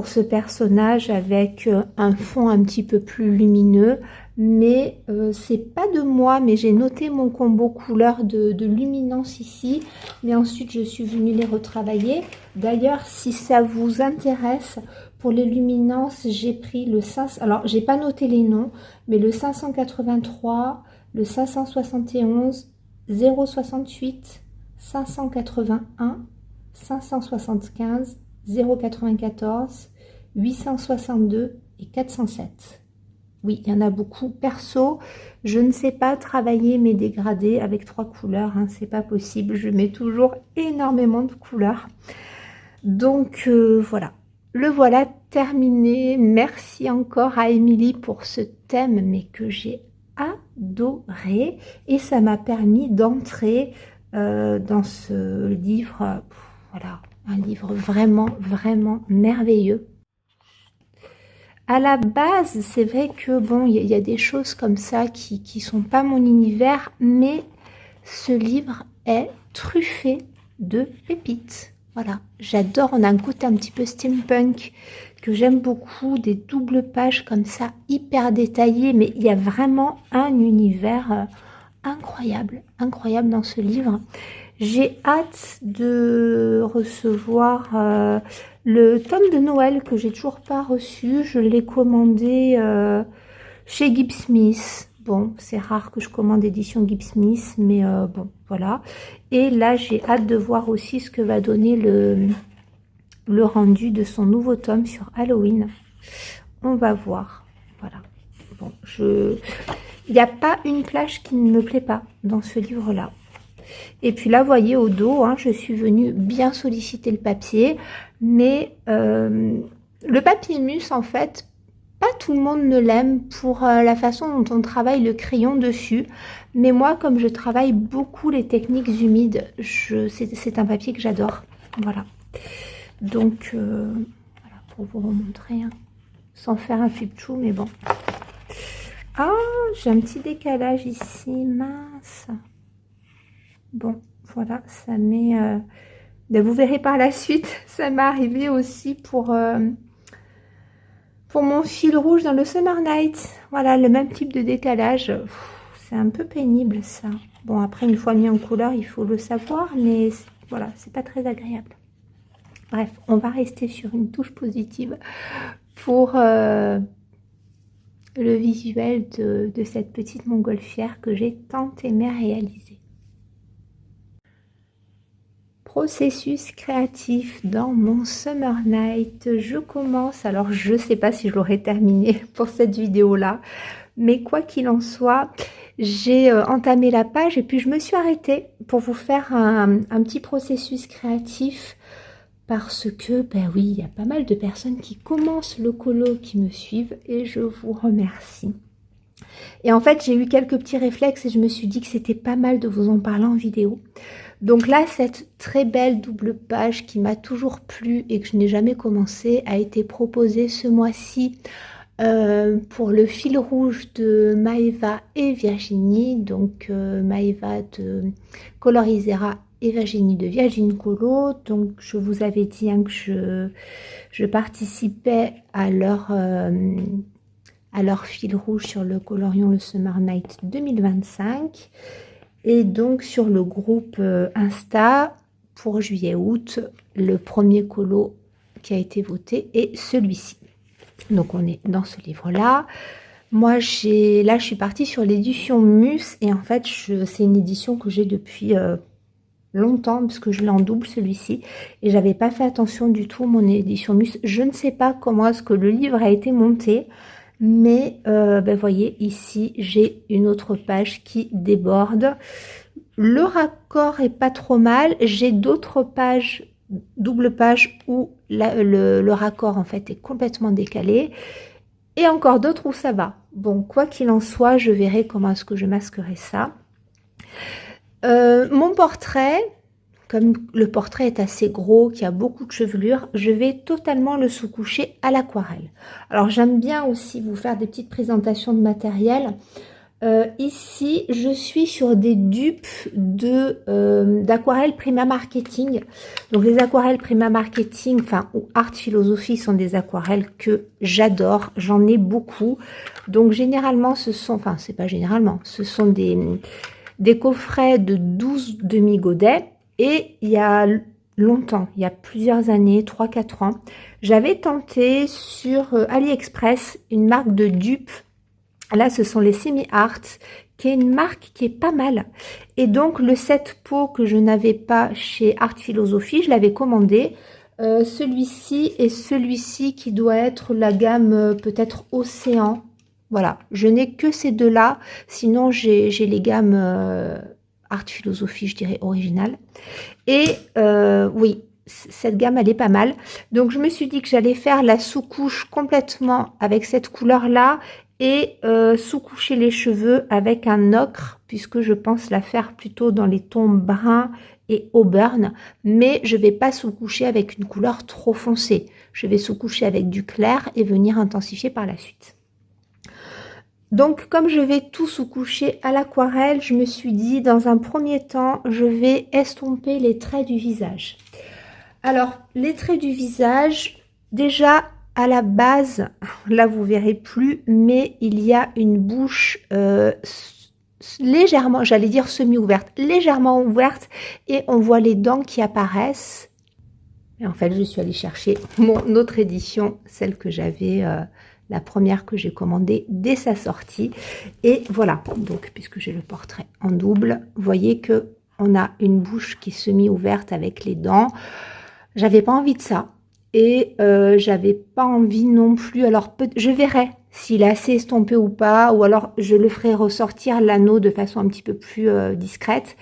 ce personnage, avec un fond un petit peu plus lumineux, mais c'est pas de moi, mais j'ai noté mon combo couleur de luminance ici, mais ensuite je suis venue les retravailler. D'ailleurs, si ça vous intéresse, pour les luminances, j'ai pris le 5, alors j'ai pas noté les noms, mais le 583, le 571, 068, 581, 575, 094, 862 et 407. Oui, il y en a beaucoup. Perso, je ne sais pas travailler mes dégradés avec 3 couleurs, hein, c'est pas possible. Je mets toujours énormément de couleurs. Donc voilà, le voilà terminé. Merci encore à Émilie pour ce thème, mais que j'ai adoré. Et ça m'a permis d'entrer dans ce livre. Voilà, un livre vraiment, vraiment merveilleux. À la base, c'est vrai que bon, il y a des choses comme ça qui sont pas mon univers, mais ce livre est truffé de pépites. Voilà, j'adore, on a un côté un petit peu steampunk que j'aime beaucoup, des doubles pages comme ça, hyper détaillées, mais il y a vraiment un univers incroyable, incroyable dans ce livre. J'ai hâte de recevoir le tome de Noël que j'ai toujours pas reçu. Je l'ai commandé chez Gibbs Smith. Bon, c'est rare que je commande édition Gibbs Smith, mais bon, voilà. Et là, j'ai hâte de voir aussi ce que va donner le rendu de son nouveau tome sur Halloween. On va voir. Voilà. Bon, il n'y a pas une plage qui ne me plaît pas dans ce livre-là. Et puis là, vous voyez, au dos, hein, je suis venue bien solliciter le papier. Mais le papier mus, en fait, pas tout le monde ne l'aime pour la façon dont on travaille le crayon dessus. Mais moi, comme je travaille beaucoup les techniques humides, c'est un papier que j'adore. Voilà. Donc, voilà, pour vous remontrer, hein, sans faire un flip-chou, mais bon. Ah, j'ai un petit décalage ici, mince. Bon, voilà, ça met... vous verrez par la suite, ça m'est arrivé aussi pour mon fil rouge dans le Summer Night. Voilà, le même type de décalage. C'est un peu pénible, ça. Bon, après, une fois mis en couleur, il faut le savoir, mais voilà, c'est pas très agréable. Bref, on va rester sur une touche positive pour le visuel de cette petite montgolfière que j'ai tant aimé réaliser. Processus créatif dans mon Summer Night. Je commence, alors je ne sais pas si je l'aurai terminé pour cette vidéo là, mais quoi qu'il en soit, j'ai entamé la page et puis je me suis arrêtée pour vous faire un petit processus créatif parce que, ben oui, il y a pas mal de personnes qui commencent le colo qui me suivent et je vous remercie. Et en fait, j'ai eu quelques petits réflexes et je me suis dit que c'était pas mal de vous en parler en vidéo. Donc là, cette très belle double page qui m'a toujours plu et que je n'ai jamais commencé a été proposée ce mois-ci pour le fil rouge de Maeva et Virginie. Donc Maeva de Colorisera et Virginie de Virgin Colo. Donc je vous avais dit hein, que je participais à leur fil rouge sur le colorion le Summer Night 2025. Et donc sur le groupe Insta pour juillet-août, le premier colo qui a été voté est celui-ci. Donc on est dans ce livre-là. Moi, là, je suis partie sur l'édition Mus et en fait, c'est une édition que j'ai depuis longtemps parce que je l'ai en double celui-ci et j'avais pas fait attention du tout mon édition Mus. Je ne sais pas comment est-ce que le livre a été monté, mais ben, voyez ici, j'ai une autre page qui déborde. Le raccord est pas trop mal. J'ai d'autres pages, double page où le raccord en fait est complètement décalé. Et encore d'autres où ça va. Bon, quoi qu'il en soit, je verrai comment est-ce que je masquerai ça. Mon portrait, comme le portrait est assez gros, qu'il y a beaucoup de chevelure, je vais totalement le sous-coucher à l'aquarelle. Alors j'aime bien aussi vous faire des petites présentations de matériel. Ici, je suis sur des dupes d'aquarelles Prima Marketing. Donc les aquarelles Prima Marketing, enfin ou Art Philosophie sont des aquarelles que j'adore. J'en ai beaucoup. Donc généralement, enfin c'est pas généralement, ce sont des coffrets de 12 demi-godets. Et il y a longtemps, il y a plusieurs années, 3-4 ans, j'avais tenté sur AliExpress une marque de dupes. Là, ce sont les Semi Art, qui est une marque qui est pas mal. Et donc, le set pot que je n'avais pas chez Art Philosophie, je l'avais commandé. Celui-ci et celui-ci qui doit être la gamme peut-être Océan. Voilà, je n'ai que ces deux-là. Sinon, j'ai les gammes Art Philosophie, je dirais, originales. Et oui, cette gamme, elle est pas mal. Donc, je me suis dit que j'allais faire la sous-couche complètement avec cette couleur-là et sous-coucher les cheveux avec un ocre, puisque je pense la faire plutôt dans les tons bruns et auburn, mais je ne vais pas sous-coucher avec une couleur trop foncée. Je vais sous-coucher avec du clair et venir intensifier par la suite. Donc, comme je vais tout sous-coucher à l'aquarelle, je me suis dit, dans un premier temps, je vais estomper les traits du visage. Alors, les traits du visage, déjà, à la base, là vous verrez plus, mais il y a une bouche légèrement, j'allais dire semi-ouverte, légèrement ouverte et on voit les dents qui apparaissent. Et en fait, je suis allée chercher mon autre édition, celle que j'avais, la première que j'ai commandée dès sa sortie. Et voilà, donc puisque j'ai le portrait en double, vous voyez que on a une bouche qui est semi-ouverte avec les dents. J'avais pas envie de ça. Et j'avais pas envie non plus, alors je verrai s'il est assez estompé ou pas, ou alors je le ferai ressortir l'anneau de façon un petit peu plus discrète.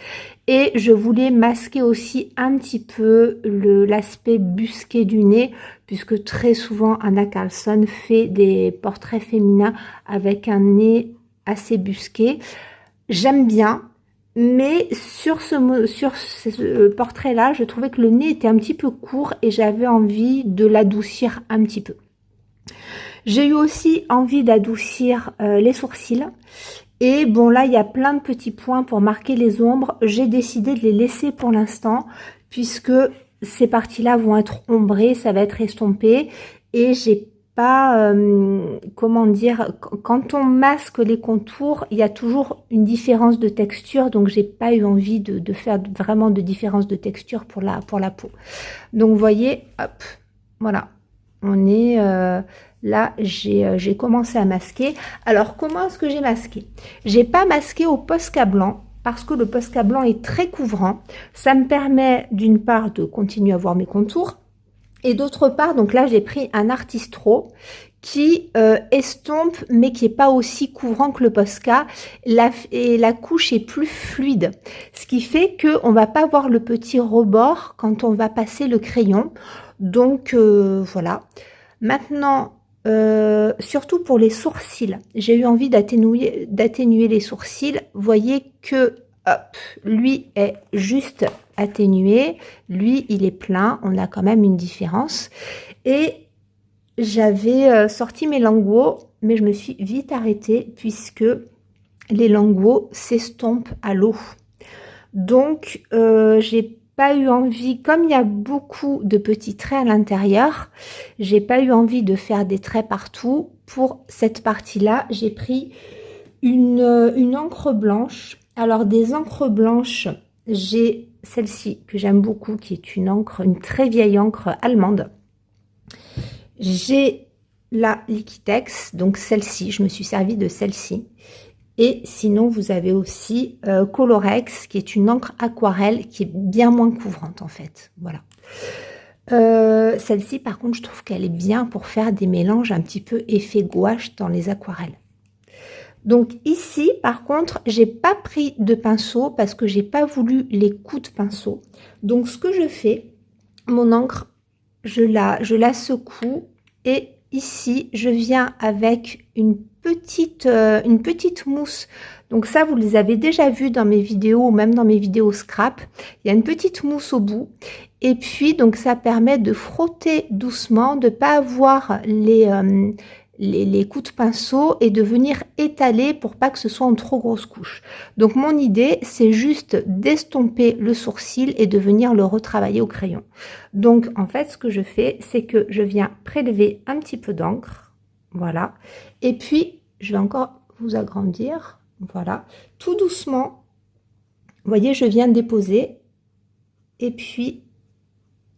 Et je voulais masquer aussi un petit peu l'aspect busqué du nez, puisque très souvent Anna Carlson fait des portraits féminins avec un nez assez busqué. J'aime bien. Mais sur ce portrait-là, je trouvais que le nez était un petit peu court et j'avais envie de l'adoucir un petit peu. J'ai eu aussi envie d'adoucir les sourcils. Et bon, là, il y a plein de petits points pour marquer les ombres. J'ai décidé de les laisser pour l'instant, puisque ces parties-là vont être ombrées, ça va être estompé. Et j'ai pas, comment dire, quand on masque les contours, il y a toujours une différence de texture, donc j'ai pas eu envie de faire vraiment de différence de texture pour la peau. Donc vous voyez, hop, voilà, on est là, j'ai commencé à masquer. Alors comment est-ce que j'ai masqué? J'ai pas masqué au Posca blanc, parce que le Posca blanc est très couvrant. Ça me permet d'une part de continuer à voir mes contours, et d'autre part, donc là, j'ai pris un Artistro qui estompe, mais qui n'est pas aussi couvrant que le Posca. Et la couche est plus fluide. Ce qui fait qu'on ne va pas voir le petit rebord quand on va passer le crayon. Donc, voilà. Maintenant, surtout pour les sourcils, j'ai eu envie d'atténuer les sourcils. Vous voyez que hop, lui est juste atténué, lui il est plein, on a quand même une différence. Et j'avais sorti mes lingots, mais je me suis vite arrêtée puisque les lingots s'estompent à l'eau. Donc j'ai pas eu envie, comme il y a beaucoup de petits traits à l'intérieur, j'ai pas eu envie de faire des traits partout. Pour cette partie-là, j'ai pris une encre blanche. Alors des encres blanches, j'ai celle-ci que j'aime beaucoup, qui est une très vieille encre allemande. J'ai la Liquitex, donc celle-ci, je me suis servi de celle-ci. Et sinon, vous avez aussi Colorex, qui est une encre aquarelle qui est bien moins couvrante en fait. Voilà. Celle-ci, par contre, je trouve qu'elle est bien pour faire des mélanges un petit peu effet gouache dans les aquarelles. Donc ici, par contre, j'ai pas pris de pinceau parce que j'ai pas voulu les coups de pinceau. Donc ce que je fais, mon encre, je la secoue et ici, je viens avec une petite mousse. Donc ça, vous les avez déjà vus dans mes vidéos ou même dans mes vidéos scrap. Il y a une petite mousse au bout. Et puis, donc ça permet de frotter doucement, de ne pas avoir les coups de pinceau et de venir étaler pour pas que ce soit en trop grosse couche. Donc mon idée, c'est juste d'estomper le sourcil et de venir le retravailler au crayon. Donc en fait, ce que je fais, c'est que je viens prélever un petit peu d'encre, voilà, et puis je vais encore vous agrandir, voilà, tout doucement. Vous voyez, je viens déposer et puis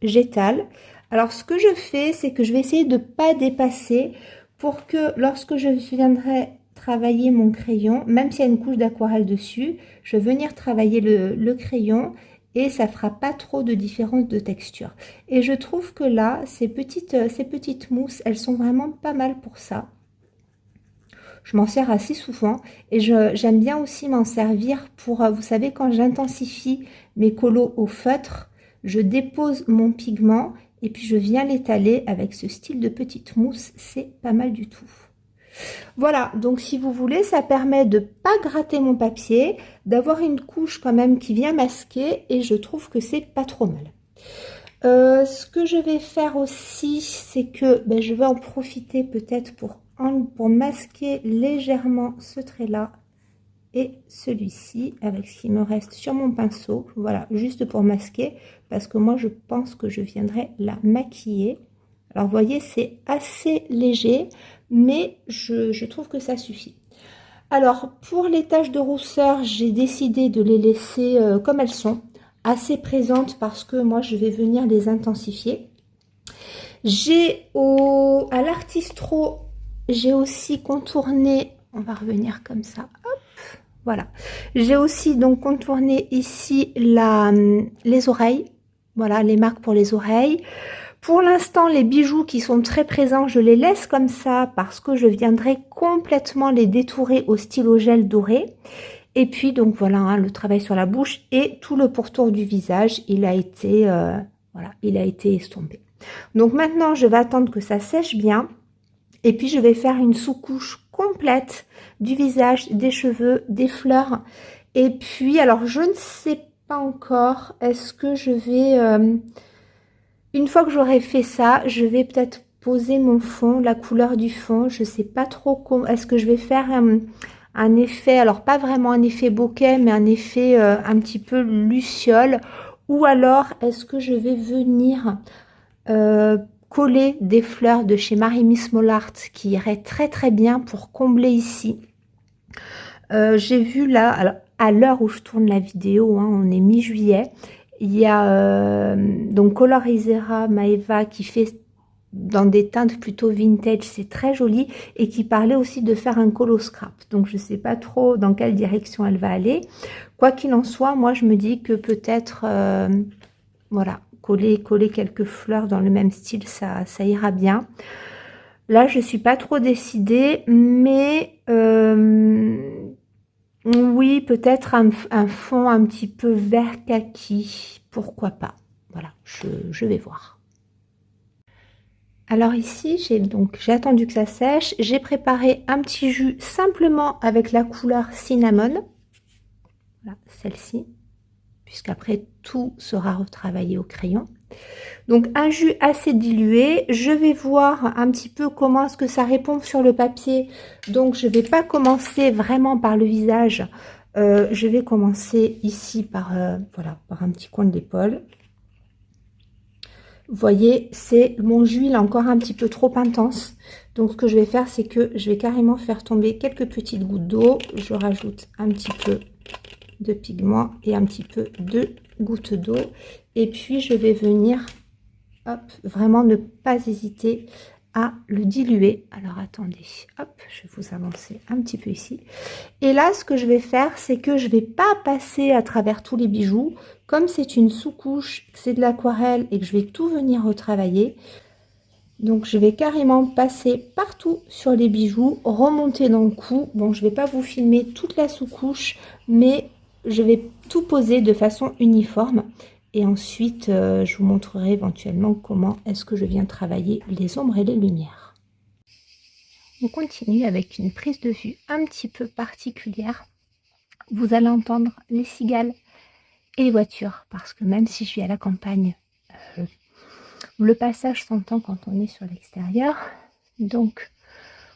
j'étale. Alors ce que je fais, c'est que je vais essayer de ne pas dépasser pour que lorsque je viendrai travailler mon crayon, même s'il y a une couche d'aquarelle dessus, je vais venir travailler le crayon et ça fera pas trop de différence de texture. Et je trouve que là, ces petites mousses, elles sont vraiment pas mal pour ça. Je m'en sers assez souvent et j'aime bien aussi m'en servir pour, vous savez, quand j'intensifie mes colos au feutre, je dépose mon pigment et puis je viens l'étaler avec ce style de petite mousse, c'est pas mal du tout. Voilà, donc si vous voulez, ça permet de pas gratter mon papier, d'avoir une couche quand même qui vient masquer et je trouve que c'est pas trop mal. Ce que je vais faire aussi, c'est que je vais en profiter peut-être pour masquer légèrement ce trait-là et celui-ci avec ce qui me reste sur mon pinceau. Voilà, juste pour masquer parce que moi, je pense que je viendrai la maquiller. Alors, vous voyez, c'est assez léger, mais je trouve que ça suffit. Alors, pour les taches de rousseur, j'ai décidé de les laisser comme elles sont, assez présentes parce que moi, je vais venir les intensifier. À l'Artistro, j'ai aussi contourné, on va revenir comme ça, hop, voilà. J'ai aussi donc contourné ici les oreilles, voilà, les marques pour les oreilles. Pour l'instant, les bijoux qui sont très présents, je les laisse comme ça parce que je viendrai complètement les détourer au stylo gel doré. Et puis, donc voilà, hein, le travail sur la bouche et tout le pourtour du visage, il a été estompé. Donc maintenant, je vais attendre que ça sèche bien. Et puis, je vais faire une sous-couche complète du visage, des cheveux, des fleurs. Et puis, alors, je ne sais pas encore, est-ce que je vais... une fois que j'aurai fait ça, je vais peut-être poser mon fond, la couleur du fond. Je ne sais pas trop comment. Est-ce que je vais faire un effet, alors pas vraiment un effet bokeh, mais un effet un petit peu luciole. Ou alors, est-ce que je vais venir coller des fleurs de chez Marie-Miss Mollart qui iraient très très bien pour combler ici. J'ai vu là, alors, à l'heure où je tourne la vidéo, hein, on est mi-juillet. Il y a donc Colorizera Maeva qui fait dans des teintes plutôt vintage, c'est très joli, et qui parlait aussi de faire un colo scrap. Donc je ne sais pas trop dans quelle direction elle va aller. Quoi qu'il en soit, moi je me dis que peut-être, voilà, coller quelques fleurs dans le même style, ça ira bien. Là, je ne suis pas trop décidée, mais... oui, peut-être un fond un petit peu vert kaki, pourquoi pas. Voilà, je vais voir. Alors ici, j'ai attendu que ça sèche. J'ai préparé un petit jus simplement avec la couleur cinnamon. Voilà, celle-ci, puisqu'après tout sera retravaillé au crayon. Donc un jus assez dilué. Je vais voir un petit peu comment est-ce que ça répond sur le papier. Donc je ne vais pas commencer vraiment par le visage. Je vais commencer ici par, voilà, par un petit coin de l'épaule. Vous voyez, c'est mon jus, il est encore un petit peu trop intense. Donc ce que je vais faire, c'est que je vais carrément faire tomber quelques petites gouttes d'eau. Je rajoute un petit peu de pigment et un petit peu de gouttes d'eau. Et puis je vais venir, hop, vraiment ne pas hésiter à le diluer. Alors attendez, hop, je vais vous avancer un petit peu ici. Et là, ce que je vais faire, c'est que je vais pas passer à travers tous les bijoux. Comme c'est une sous-couche, c'est de l'aquarelle et que je vais tout venir retravailler. Donc je vais carrément passer partout sur les bijoux, remonter dans le cou. Bon, je vais pas vous filmer toute la sous-couche, mais je vais tout poser de façon uniforme. Et ensuite, je vous montrerai éventuellement comment est-ce que je viens travailler les ombres et les lumières. On continue avec une prise de vue un petit peu particulière. Vous allez entendre les cigales et les voitures, parce que même si je suis à la campagne, le passage s'entend quand on est sur l'extérieur. Donc,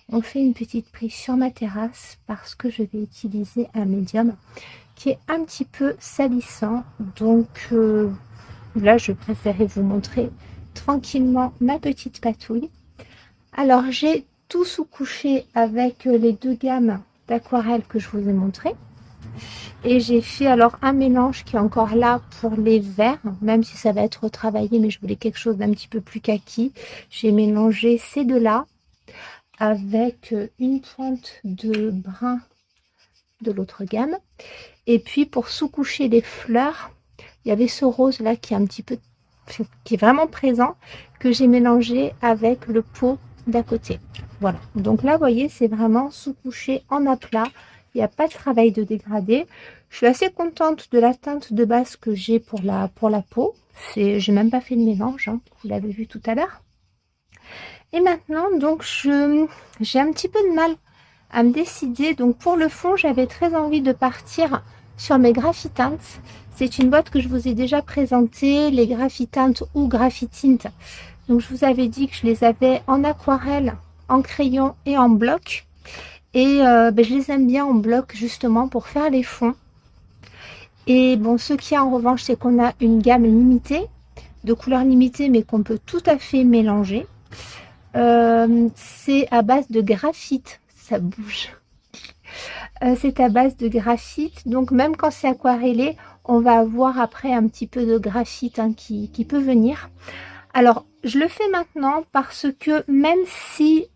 on fait une petite prise sur ma terrasse parce que je vais utiliser un médium qui est un petit peu salissant. Donc, là, je préférais vous montrer tranquillement ma petite patouille. Alors, j'ai tout sous-couché avec les deux gammes d'aquarelle que je vous ai montré. Et j'ai fait alors un mélange qui est encore là pour les verts, même si ça va être retravaillé, mais je voulais quelque chose d'un petit peu plus kaki. J'ai mélangé ces deux-là avec une pointe de brun de l'autre gamme. Et puis pour sous-coucher les fleurs, il y avait ce rose là qui est un petit peu, qui est vraiment présent, que j'ai mélangé avec le pot d'à côté. Voilà, donc là vous voyez, c'est vraiment sous-couché en aplat. Il n'y a pas de travail de dégradé. Je suis assez contente de la teinte de base que j'ai pour la peau. J'ai même pas fait le mélange, hein, vous l'avez vu tout à l'heure. Et maintenant, donc, j'ai un petit peu de mal à me décider. Donc, pour le fond, j'avais très envie de partir sur mes Graphitint. C'est une boîte que je vous ai déjà présentée, les Graphitint ou Graphitint. Donc, je vous avais dit que je les avais en aquarelle, en crayon et en bloc. Et je les aime bien en bloc justement pour faire les fonds. Et bon, ce qu'il y a en revanche, c'est qu'on a une gamme limitée, de couleurs limitées, mais qu'on peut tout à fait mélanger. C'est à base de graphite, ça bouge. C'est à base de graphite, donc même quand c'est aquarellé, on va avoir après un petit peu de graphite hein, qui peut venir. Alors, je le fais maintenant parce que même si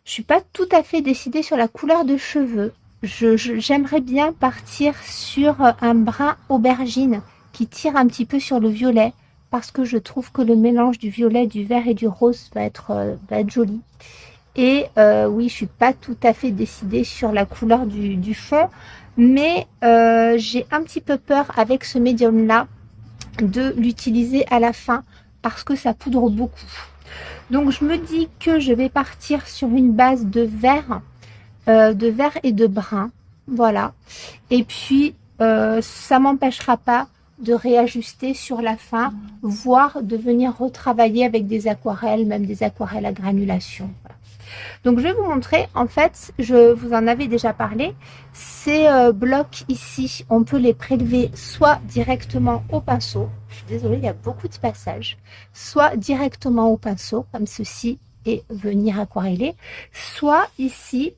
je suis pas tout à fait décidée sur la couleur de cheveux. J'aimerais bien partir sur un brun aubergine qui tire un petit peu sur le violet parce que je trouve que le mélange du violet, du vert et du rose va être joli. Et oui, je suis pas tout à fait décidée sur la couleur du fond, mais j'ai un petit peu peur avec ce médium là de l'utiliser à la fin parce que ça poudre beaucoup. Donc je me dis que je vais partir sur une base de vert et de brun. Voilà. Et puis ça m'empêchera pas de réajuster sur la fin, voire de venir retravailler avec des aquarelles, même des aquarelles à granulation. Voilà. Donc je vais vous montrer, en fait, je vous en avais déjà parlé, ces blocs ici, on peut les prélever soit directement au pinceau, je suis désolée, il y a beaucoup de passages, soit directement au pinceau, comme ceci, et venir aquareller, soit ici,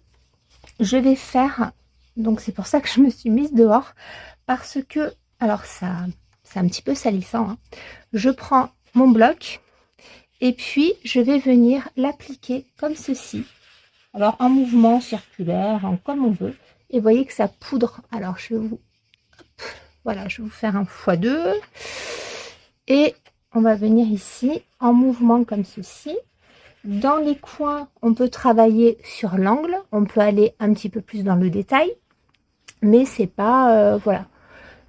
je vais faire, donc c'est pour ça que je me suis mise dehors, parce que, alors ça, c'est un petit peu salissant, hein. Je prends mon bloc, et puis je vais venir l'appliquer comme ceci. Alors en mouvement circulaire, comme on veut. Et vous voyez que ça poudre. Alors je vais vous, voilà, je vais vous faire un x2. Et on va venir ici en mouvement comme ceci. Dans les coins, on peut travailler sur l'angle. On peut aller un petit peu plus dans le détail. Mais c'est pas, voilà.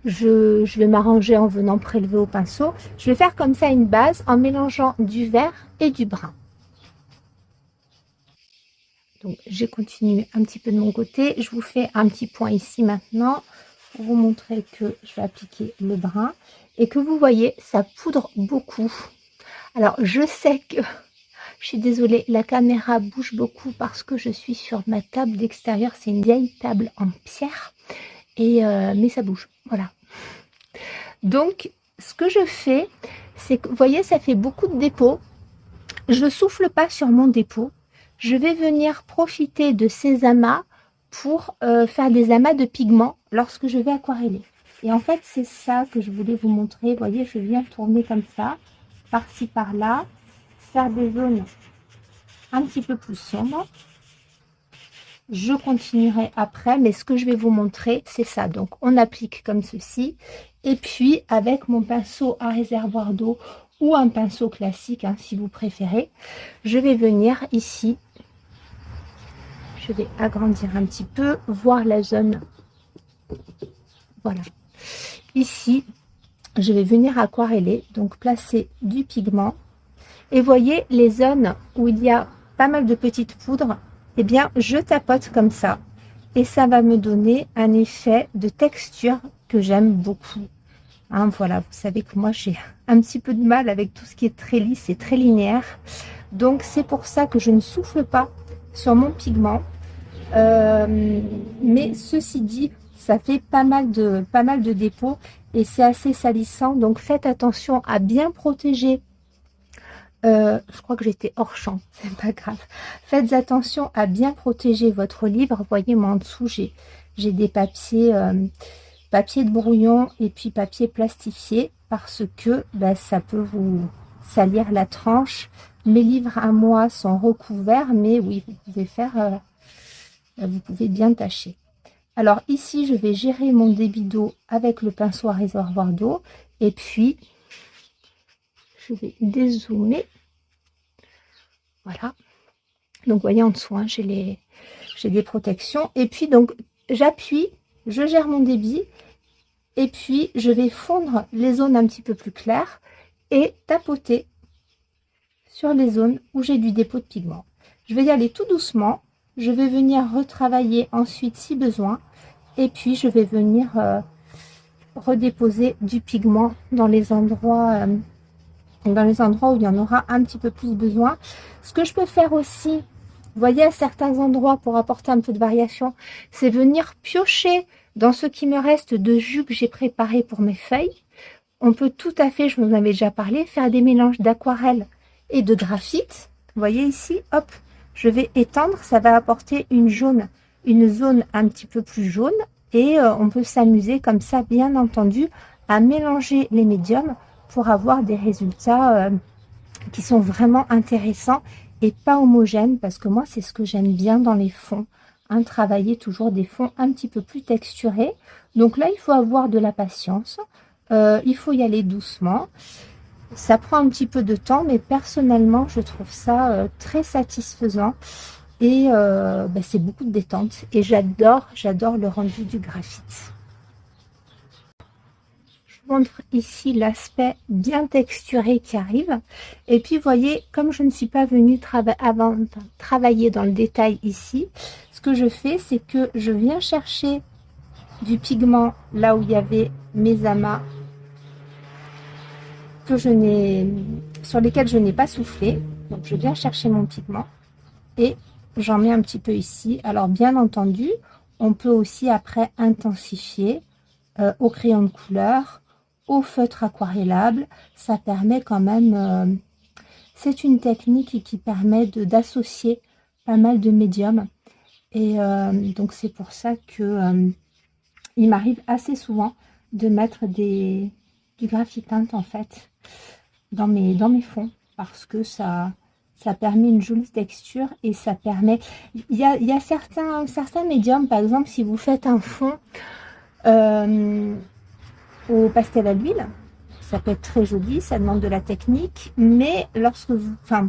Je vais m'arranger en venant prélever au pinceau. Je vais faire comme ça une base en mélangeant du vert et du brun. Donc, j'ai continué un petit peu de mon côté. Je vous fais un petit point ici maintenant pour vous montrer que je vais appliquer le brun et que vous voyez, ça poudre beaucoup. Alors, je sais que, je suis désolée, la caméra bouge beaucoup parce que je suis sur ma table d'extérieur. C'est une vieille table en pierre, et mais ça bouge, voilà. Donc, ce que je fais, c'est que, vous voyez, ça fait beaucoup de dépôts. Je ne souffle pas sur mon dépôt. Je vais venir profiter de ces amas pour faire des amas de pigments lorsque je vais aquareller. Et en fait, c'est ça que je voulais vous montrer. Vous voyez, je viens tourner comme ça, par-ci, par-là. faire des zones un petit peu plus sombres. Je continuerai après, mais ce que je vais vous montrer, c'est ça. Donc, on applique comme ceci. Et puis, avec mon pinceau à réservoir d'eau ou un pinceau classique, hein, si vous préférez, je vais venir ici. Je vais agrandir un petit peu, voir la zone. Voilà. Ici, je vais venir aquareller, donc placer du pigment. Et voyez, les zones où il y a pas mal de petites poudres, eh bien, je tapote comme ça. Et ça va me donner un effet de texture que j'aime beaucoup. Hein, voilà, vous savez que moi, j'ai un petit peu de mal avec tout ce qui est très lisse et très linéaire. Donc, c'est pour ça que je ne souffle pas sur mon pigment. Mais ceci dit, ça fait pas mal de dépôts et c'est assez salissant. Donc, faites attention à bien protéger. Je crois que j'étais hors champ, c'est pas grave. Faites attention à bien protéger votre livre. Voyez, moi en dessous, j'ai des papiers, papier de brouillon et puis papier plastifié parce que ça peut vous salir la tranche. Mes livres à moi sont recouverts, mais oui, vous pouvez bien tâcher. Alors ici, je vais gérer mon débit d'eau avec le pinceau à réservoir d'eau et puis je vais dézoomer. Voilà. Donc, vous voyez en dessous, hein, j'ai des protections. Et puis, donc, j'appuie, je gère mon débit. Et puis, je vais fondre les zones un petit peu plus claires et tapoter sur les zones où j'ai du dépôt de pigment. Je vais y aller tout doucement. Je vais venir retravailler ensuite si besoin. Et puis, je vais venir redéposer du pigment dans les endroits où il y en aura un petit peu plus besoin. Ce que je peux faire aussi, vous voyez, à certains endroits, pour apporter un peu de variation, c'est venir piocher dans ce qui me reste de jus que j'ai préparé pour mes feuilles. On peut tout à fait, je vous en avais déjà parlé, faire des mélanges d'aquarelle et de graphite. Vous voyez ici, hop, je vais étendre, ça va apporter une zone un petit peu plus jaune. Et on peut s'amuser comme ça, bien entendu, à mélanger les médiums pour avoir des résultats qui sont vraiment intéressants et pas homogènes, parce que moi, c'est ce que j'aime bien dans les fonds, hein, travailler toujours des fonds un petit peu plus texturés. Donc là, il faut avoir de la patience, il faut y aller doucement. Ça prend un petit peu de temps, mais personnellement, je trouve ça très satisfaisant et c'est beaucoup de détente. Et j'adore le rendu du graphite. Montre ici l'aspect bien texturé qui arrive. Et puis, vous voyez, comme je ne suis pas venue travailler dans le détail ici, ce que je fais, c'est que je viens chercher du pigment là où il y avait mes amas sur lesquels je n'ai pas soufflé. Donc, je viens chercher mon pigment et j'en mets un petit peu ici. Alors, bien entendu, on peut aussi après intensifier au crayon de couleur, au feutre aquarellable. Ça permet quand même, c'est une technique qui permet d'associer pas mal de médiums. Et donc c'est pour ça que il m'arrive assez souvent de mettre du graphitinte en fait dans mes fonds, parce que ça permet une jolie texture et ça permet, il y a certains médiums, par exemple si vous faites un fond au pastel à l'huile, ça peut être très joli, ça demande de la technique, mais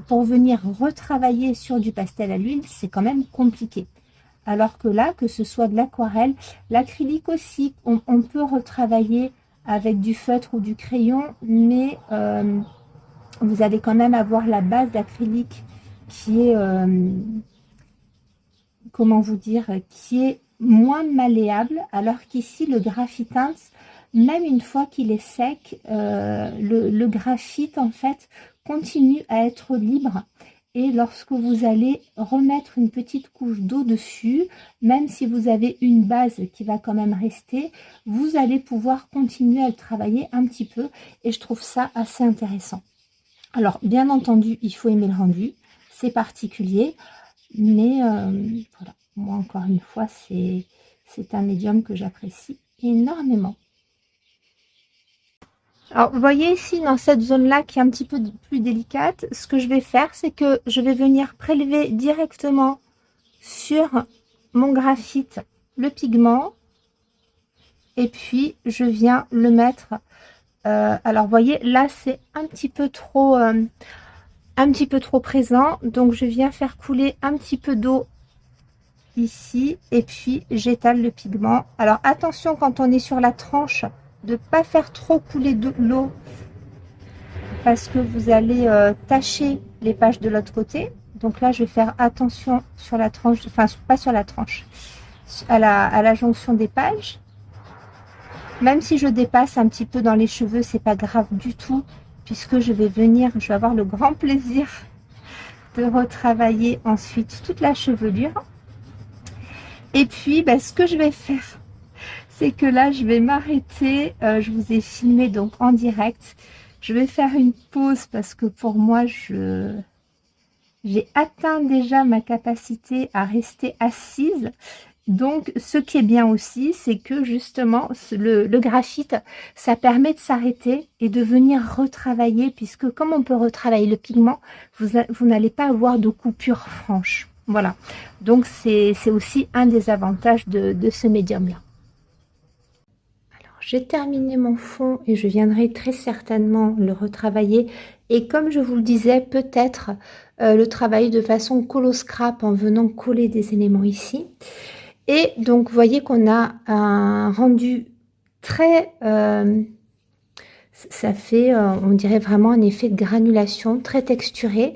pour venir retravailler sur du pastel à l'huile, c'est quand même compliqué. Alors que là, que ce soit de l'aquarelle, l'acrylique aussi, on peut retravailler avec du feutre ou du crayon, mais vous allez quand même avoir la base d'acrylique qui est, comment vous dire, qui est moins malléable, alors qu'ici, le graphitinte, même une fois qu'il est sec, le graphite, en fait, continue à être libre. Et lorsque vous allez remettre une petite couche d'eau dessus, même si vous avez une base qui va quand même rester, vous allez pouvoir continuer à le travailler un petit peu. Et je trouve ça assez intéressant. Alors, bien entendu, il faut aimer le rendu. C'est particulier. Mais voilà, moi encore une fois, c'est un médium que j'apprécie énormément. Alors, vous voyez ici, dans cette zone-là qui est un petit peu plus délicate, ce que je vais faire, c'est que je vais venir prélever directement sur mon graphite le pigment. Et puis, je viens le mettre. Alors, vous voyez, là, c'est un petit peu trop présent. Donc, je viens faire couler un petit peu d'eau ici. Et puis, j'étale le pigment. Alors, attention quand on est sur la tranche, de ne pas faire trop couler de l'eau, parce que vous allez tacher les pages de l'autre côté. Donc là, je vais faire attention sur la tranche, enfin, pas sur la tranche, à la jonction des pages. Même si je dépasse un petit peu dans les cheveux, c'est pas grave du tout, puisque je vais avoir le grand plaisir de retravailler ensuite toute la chevelure. Et puis, ce que je vais faire, c'est que là, je vais m'arrêter. Je vous ai filmé donc en direct. Je vais faire une pause parce que pour moi, j'ai atteint déjà ma capacité à rester assise. Donc, ce qui est bien aussi, c'est que justement, le graphite, ça permet de s'arrêter et de venir retravailler, puisque comme on peut retravailler le pigment, vous n'allez pas avoir de coupure franche. Voilà. Donc, c'est aussi un des avantages de ce médium-là. Alors, j'ai terminé mon fond et je viendrai très certainement le retravailler. Et comme je vous le disais, peut-être le travailler de façon colo-scrap en venant coller des éléments ici. Et donc, vous voyez qu'on a un rendu très... ça fait, on dirait vraiment un effet de granulation, très texturé.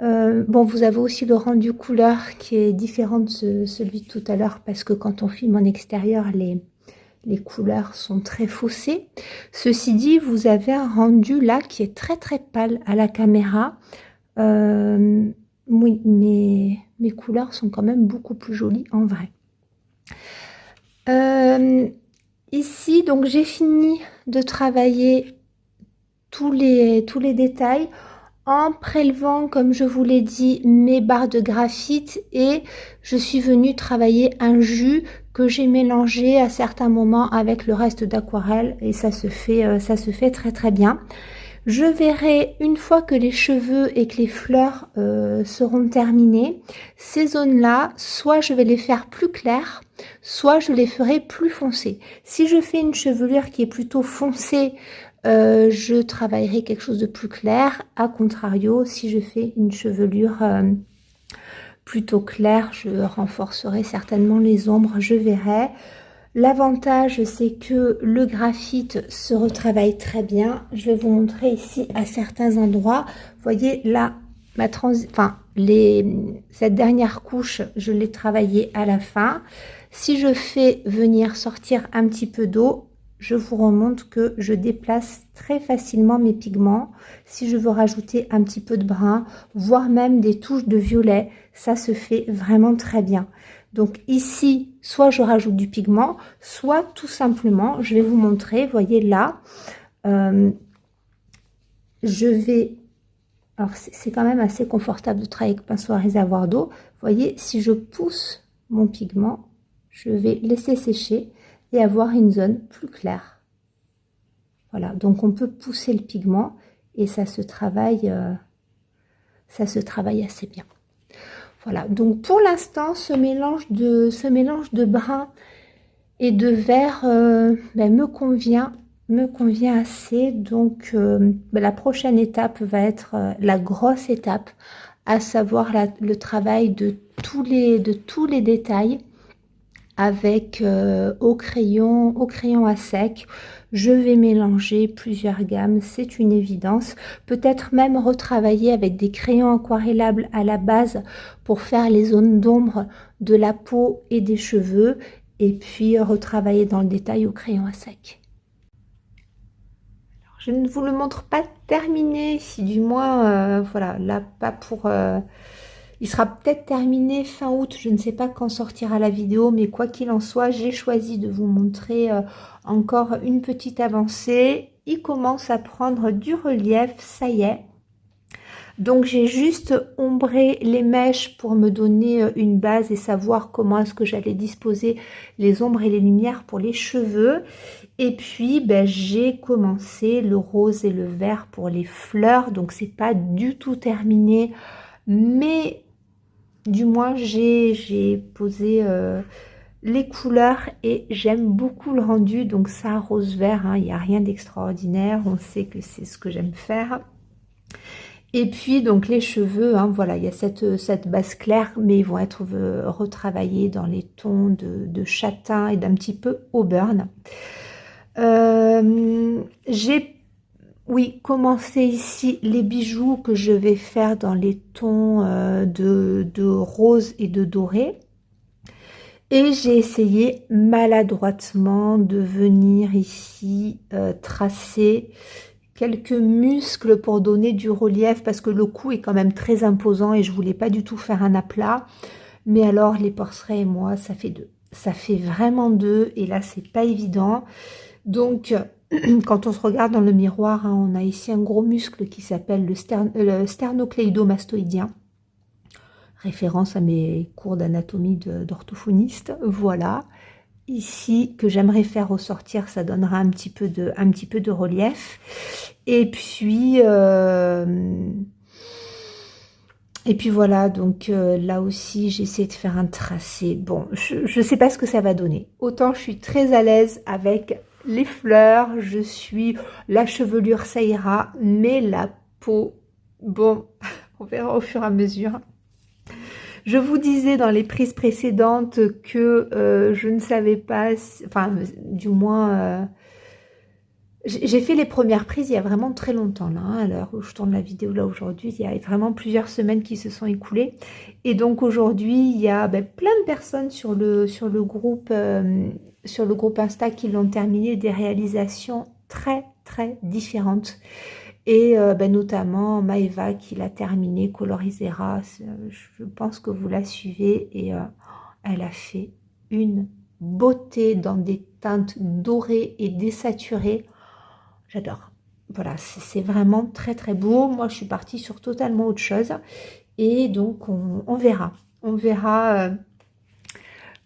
Bon, vous avez aussi le rendu couleur qui est différent de celui de tout à l'heure, parce que quand on filme en extérieur, les couleurs sont très faussées. Ceci dit, vous avez un rendu là qui est très très pâle à la caméra. Oui, mais mes couleurs sont quand même beaucoup plus jolies en vrai. Ici, donc j'ai fini de travailler tous les détails en prélevant, comme je vous l'ai dit, mes barres de graphite, et je suis venue travailler un jus que j'ai mélangé à certains moments avec le reste d'aquarelle, et ça se fait très très bien. Je verrai une fois que les cheveux et que les fleurs seront terminés, ces zones-là, soit je vais les faire plus claires, soit je les ferai plus foncées. Si je fais une chevelure qui est plutôt foncée, je travaillerai quelque chose de plus clair. A contrario, si je fais une chevelure plutôt claire, je renforcerai certainement les ombres, je verrai. L'avantage, c'est que le graphite se retravaille très bien. Je vais vous montrer ici à certains endroits. Vous voyez là, cette dernière couche, je l'ai travaillée à la fin. Si je fais venir sortir un petit peu d'eau, je vous remonte que je déplace très facilement mes pigments. Si je veux rajouter un petit peu de brun, voire même des touches de violet, ça se fait vraiment très bien. Donc ici, soit je rajoute du pigment, soit tout simplement, je vais vous montrer, voyez là, je vais, alors c'est quand même assez confortable de travailler avec pinceau à réservoir d'eau. Voyez, si je pousse mon pigment, je vais laisser sécher et avoir une zone plus claire. Voilà, donc on peut pousser le pigment et ça se travaille assez bien. Voilà, donc pour l'instant, ce mélange de brun et de vert me convient assez. Donc la prochaine étape va être la grosse étape, à savoir le travail de tous les détails avec au crayon à sec. Je vais mélanger plusieurs gammes, c'est une évidence. Peut-être même retravailler avec des crayons aquarellables à la base pour faire les zones d'ombre de la peau et des cheveux, et puis retravailler dans le détail au crayon à sec. Alors, je ne vous le montre pas terminé, si du moins, voilà, là pas pour... il sera peut-être terminé fin août, je ne sais pas quand sortira la vidéo, mais quoi qu'il en soit, j'ai choisi de vous montrer encore une petite avancée. Il commence à prendre du relief, ça y est. Donc j'ai juste ombré les mèches pour me donner une base et savoir comment est-ce que j'allais disposer les ombres et les lumières pour les cheveux. Et puis ben, j'ai commencé le rose et le vert pour les fleurs, donc c'est pas du tout terminé, mais du moins j'ai posé les couleurs et j'aime beaucoup le rendu. Donc ça, rose vert, hein, il n'y a rien d'extraordinaire, on sait que c'est ce que j'aime faire. Et puis donc les cheveux, hein, voilà, il y a cette base claire, mais ils vont être retravaillés dans les tons de châtain et d'un petit peu auburn. J'ai, oui, commencé ici les bijoux que je vais faire dans les tons de rose et de doré. Et j'ai essayé maladroitement de venir ici tracer quelques muscles pour donner du relief parce que le cou est quand même très imposant et je voulais pas du tout faire un aplat. Mais alors les portraits et moi, ça fait deux. Ça fait vraiment deux et là c'est pas évident. Donc quand on se regarde dans le miroir, hein, on a ici un gros muscle qui s'appelle le sternocléidomastoïdien. Référence à mes cours d'anatomie d'orthophoniste. Voilà. Ici, que j'aimerais faire ressortir, ça donnera un petit peu de relief. Et puis voilà, donc là aussi, j'essaie de faire un tracé. Bon, je ne sais pas ce que ça va donner. Autant je suis très à l'aise avec les fleurs, la chevelure, ça ira, mais la peau, bon, on verra au fur et à mesure. Je vous disais dans les prises précédentes que je ne savais pas, enfin du moins, j'ai fait les premières prises il y a vraiment très longtemps là, hein, à l'heure où je tourne la vidéo là aujourd'hui, il y a vraiment plusieurs semaines qui se sont écoulées. Et donc aujourd'hui, il y a plein de personnes sur le groupe Insta qui l'ont terminé, des réalisations très très différentes. Et notamment Maëva qui l'a terminé, Colorisera, je pense que vous la suivez et elle a fait une beauté dans des teintes dorées et désaturées. J'adore. Voilà, c'est vraiment très très beau. Moi je suis partie sur totalement autre chose et donc on verra. On verra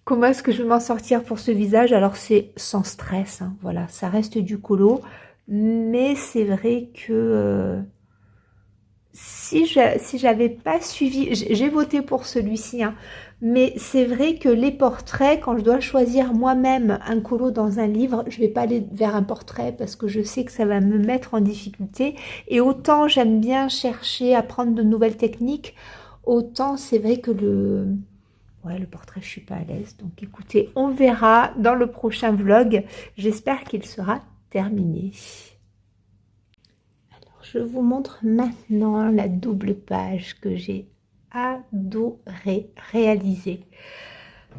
comment est-ce que je vais m'en sortir pour ce visage. Alors c'est sans stress, hein, voilà, ça reste du colo. Mais c'est vrai que si j'avais pas suivi, j'ai voté pour celui-ci, hein, mais c'est vrai que les portraits, quand je dois choisir moi-même un colo dans un livre, je vais pas aller vers un portrait parce que je sais que ça va me mettre en difficulté. Et autant j'aime bien chercher, apprendre de nouvelles techniques, autant c'est vrai que le portrait, je suis pas à l'aise. Donc écoutez, on verra dans le prochain vlog. J'espère qu'il sera terminé. Alors, je vous montre maintenant la double page que j'ai adoré réaliser.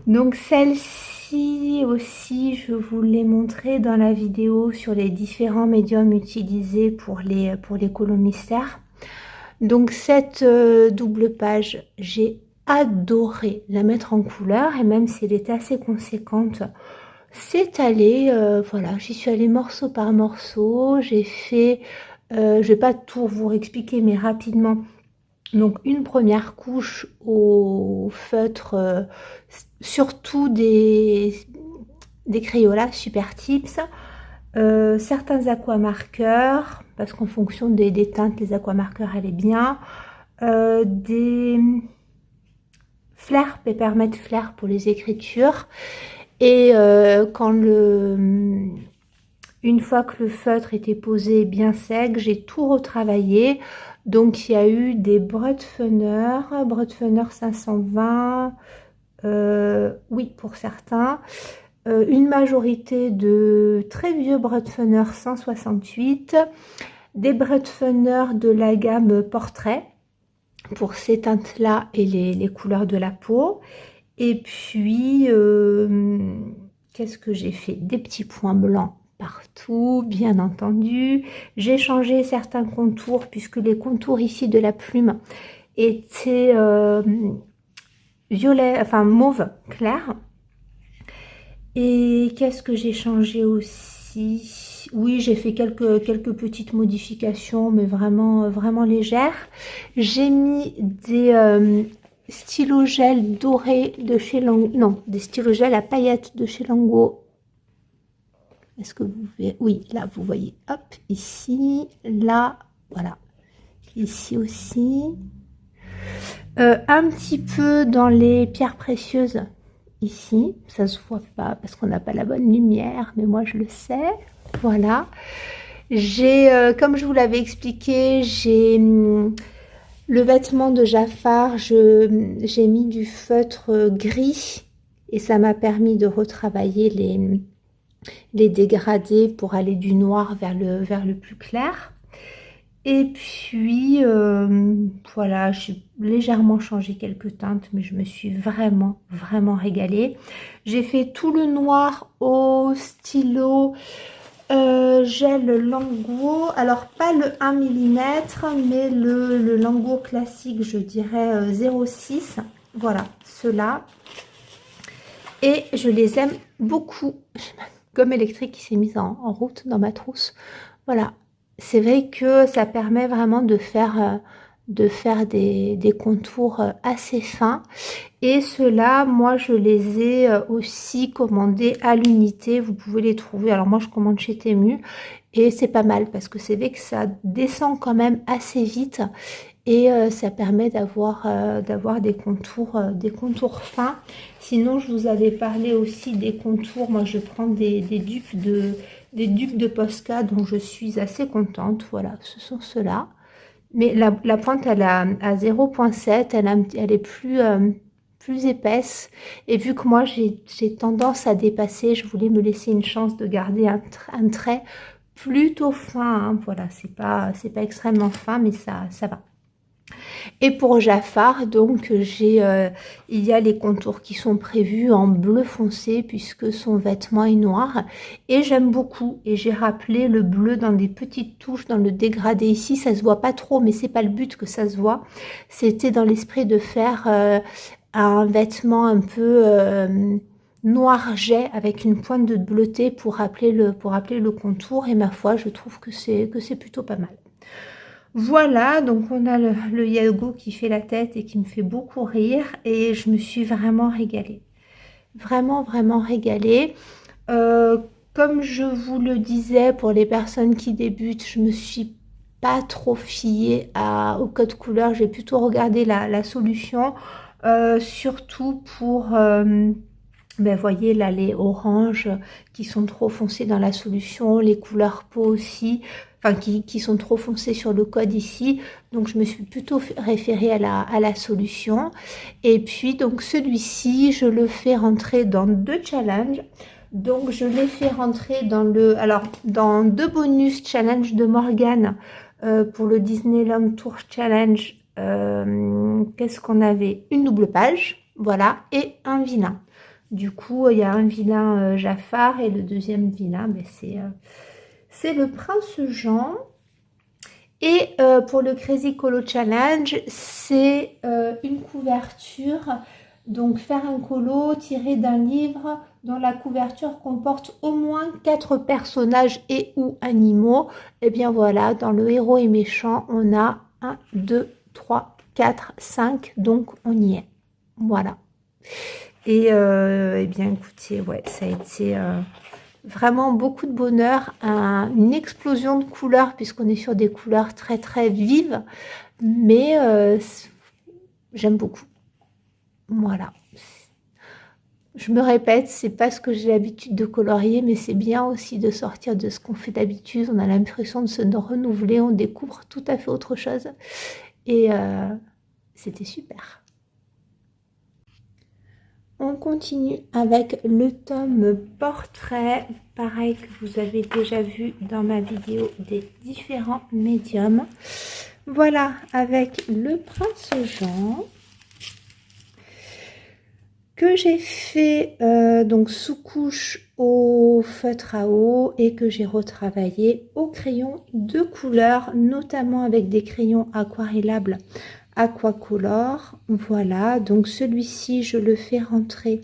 Donc celle-ci aussi, je vous l'ai montré dans la vidéo sur les différents médiums utilisés pour les colos mystères. Donc cette double page, j'ai adoré la mettre en couleur et même si elle était assez conséquente, c'est allé, voilà, j'y suis allée morceau par morceau, j'ai fait, je vais pas tout vous expliquer mais rapidement, donc une première couche au feutre, surtout des Crayolas Super Tips, certains aquamarqueurs, parce qu'en fonction des teintes, les aquamarqueurs allaient bien, des flair, Peppermint Flair pour les écritures. Et une fois que le feutre était posé bien sec, j'ai tout retravaillé. Donc il y a eu des Brutfunner 520, oui pour certains, une majorité de très vieux Brutfunner 168, des Brutfunner de la gamme Portrait pour ces teintes là et les couleurs de la peau. Et puis qu'est-ce que j'ai fait? Des petits points blancs partout, bien entendu. J'ai changé certains contours puisque les contours ici de la plume étaient violet, enfin mauve clair. Et qu'est-ce que j'ai changé aussi? oui, j'ai fait quelques petites modifications, mais vraiment, vraiment légères. J'ai mis des stylos gel dorés de chez Lango, non, des stylos gel à paillettes de chez Lango. Est-ce que vous voyez? Oui, là, vous voyez, hop, ici, là, voilà. Ici aussi. Un petit peu dans les pierres précieuses, ici. Ça se voit pas parce qu'on n'a pas la bonne lumière, mais moi, je le sais. Voilà. J'ai, comme je vous l'avais expliqué, j'ai le vêtement de Jafar, j'ai mis du feutre gris et ça m'a permis de retravailler les dégradés pour aller du noir vers le plus clair. Et puis, voilà, j'ai légèrement changé quelques teintes, mais je me suis vraiment, vraiment régalée. J'ai fait tout le noir au stylo gel Lango. Alors, pas le 1 mm, mais le Lango classique, je dirais 0,6. Voilà, ceux-là. Et je les aime beaucoup. J'ai ma gomme électrique qui s'est mise en route dans ma trousse. Voilà. C'est vrai que ça permet vraiment de faire des contours assez fins. Et ceux-là, moi, je les ai aussi commandés à l'unité. Vous pouvez les trouver. Alors, moi, je commande chez Temu. Et c'est pas mal parce que c'est vrai que ça descend quand même assez vite. Et ça permet d'avoir des contours fins. Sinon, je vous avais parlé aussi des contours. Moi, je prends des dupes de Posca dont je suis assez contente. Voilà, ce sont ceux-là. Mais la pointe, elle a à 0,7. Elle est plus épaisse. Et vu que moi, j'ai tendance à dépasser, je voulais me laisser une chance de garder un trait plutôt fin. Hein. Voilà, c'est pas extrêmement fin, mais ça va. Et pour Jafar, donc, il y a les contours qui sont prévus en bleu foncé puisque son vêtement est noir. Et j'aime beaucoup. Et j'ai rappelé le bleu dans des petites touches dans le dégradé ici. Ça se voit pas trop, mais c'est pas le but que ça se voit. C'était dans l'esprit de faire un vêtement un peu noir jet avec une pointe de bleuté pour rappeler le contour. Et ma foi, je trouve que c'est plutôt pas mal. Voilà, donc on a le Yago qui fait la tête et qui me fait beaucoup rire et je me suis vraiment régalée. Vraiment, vraiment régalée. Comme je vous le disais, pour les personnes qui débutent, je me suis pas trop fiée au code couleur. J'ai plutôt regardé la solution, surtout pour... ben voyez là les oranges qui sont trop foncés dans la solution, les couleurs peau aussi, enfin qui sont trop foncés sur le code ici. Donc je me suis plutôt référée à la solution. Et puis donc celui-ci, je le fais rentrer dans 2 challenges. Donc je l'ai fait rentrer dans 2 bonus challenge de Morgane pour le Disneyland Tour Challenge. Qu'est-ce qu'on avait? Une double page, voilà, et un vilain. Du coup, il y a un vilain Jafar et le deuxième vilain, ben, c'est le prince Jean. Et pour le Crazy Colo Challenge, c'est une couverture. Donc, faire un colo tiré d'un livre dont la couverture comporte au moins 4 personnages et ou animaux. Et bien voilà, dans le héros et méchant, on a 1, 2, 3, 4, 5. Donc, on y est. Voilà. Et eh bien écoutez, ouais, ça a été vraiment beaucoup de bonheur, une explosion de couleurs puisqu'on est sur des couleurs très très vives, mais j'aime beaucoup. Voilà. Je me répète, c'est pas ce que j'ai l'habitude de colorier, mais c'est bien aussi de sortir de ce qu'on fait d'habitude. On a l'impression de se renouveler, on découvre tout à fait autre chose. Et c'était super. On continue avec le tome portrait, pareil que vous avez déjà vu dans ma vidéo des différents médiums. Voilà, avec le prince Jean, que j'ai fait donc sous couche au feutre à eau et que j'ai retravaillé au crayon de couleur, notamment avec des crayons aquarellables Aquacolor. Voilà, donc celui-ci je le fais rentrer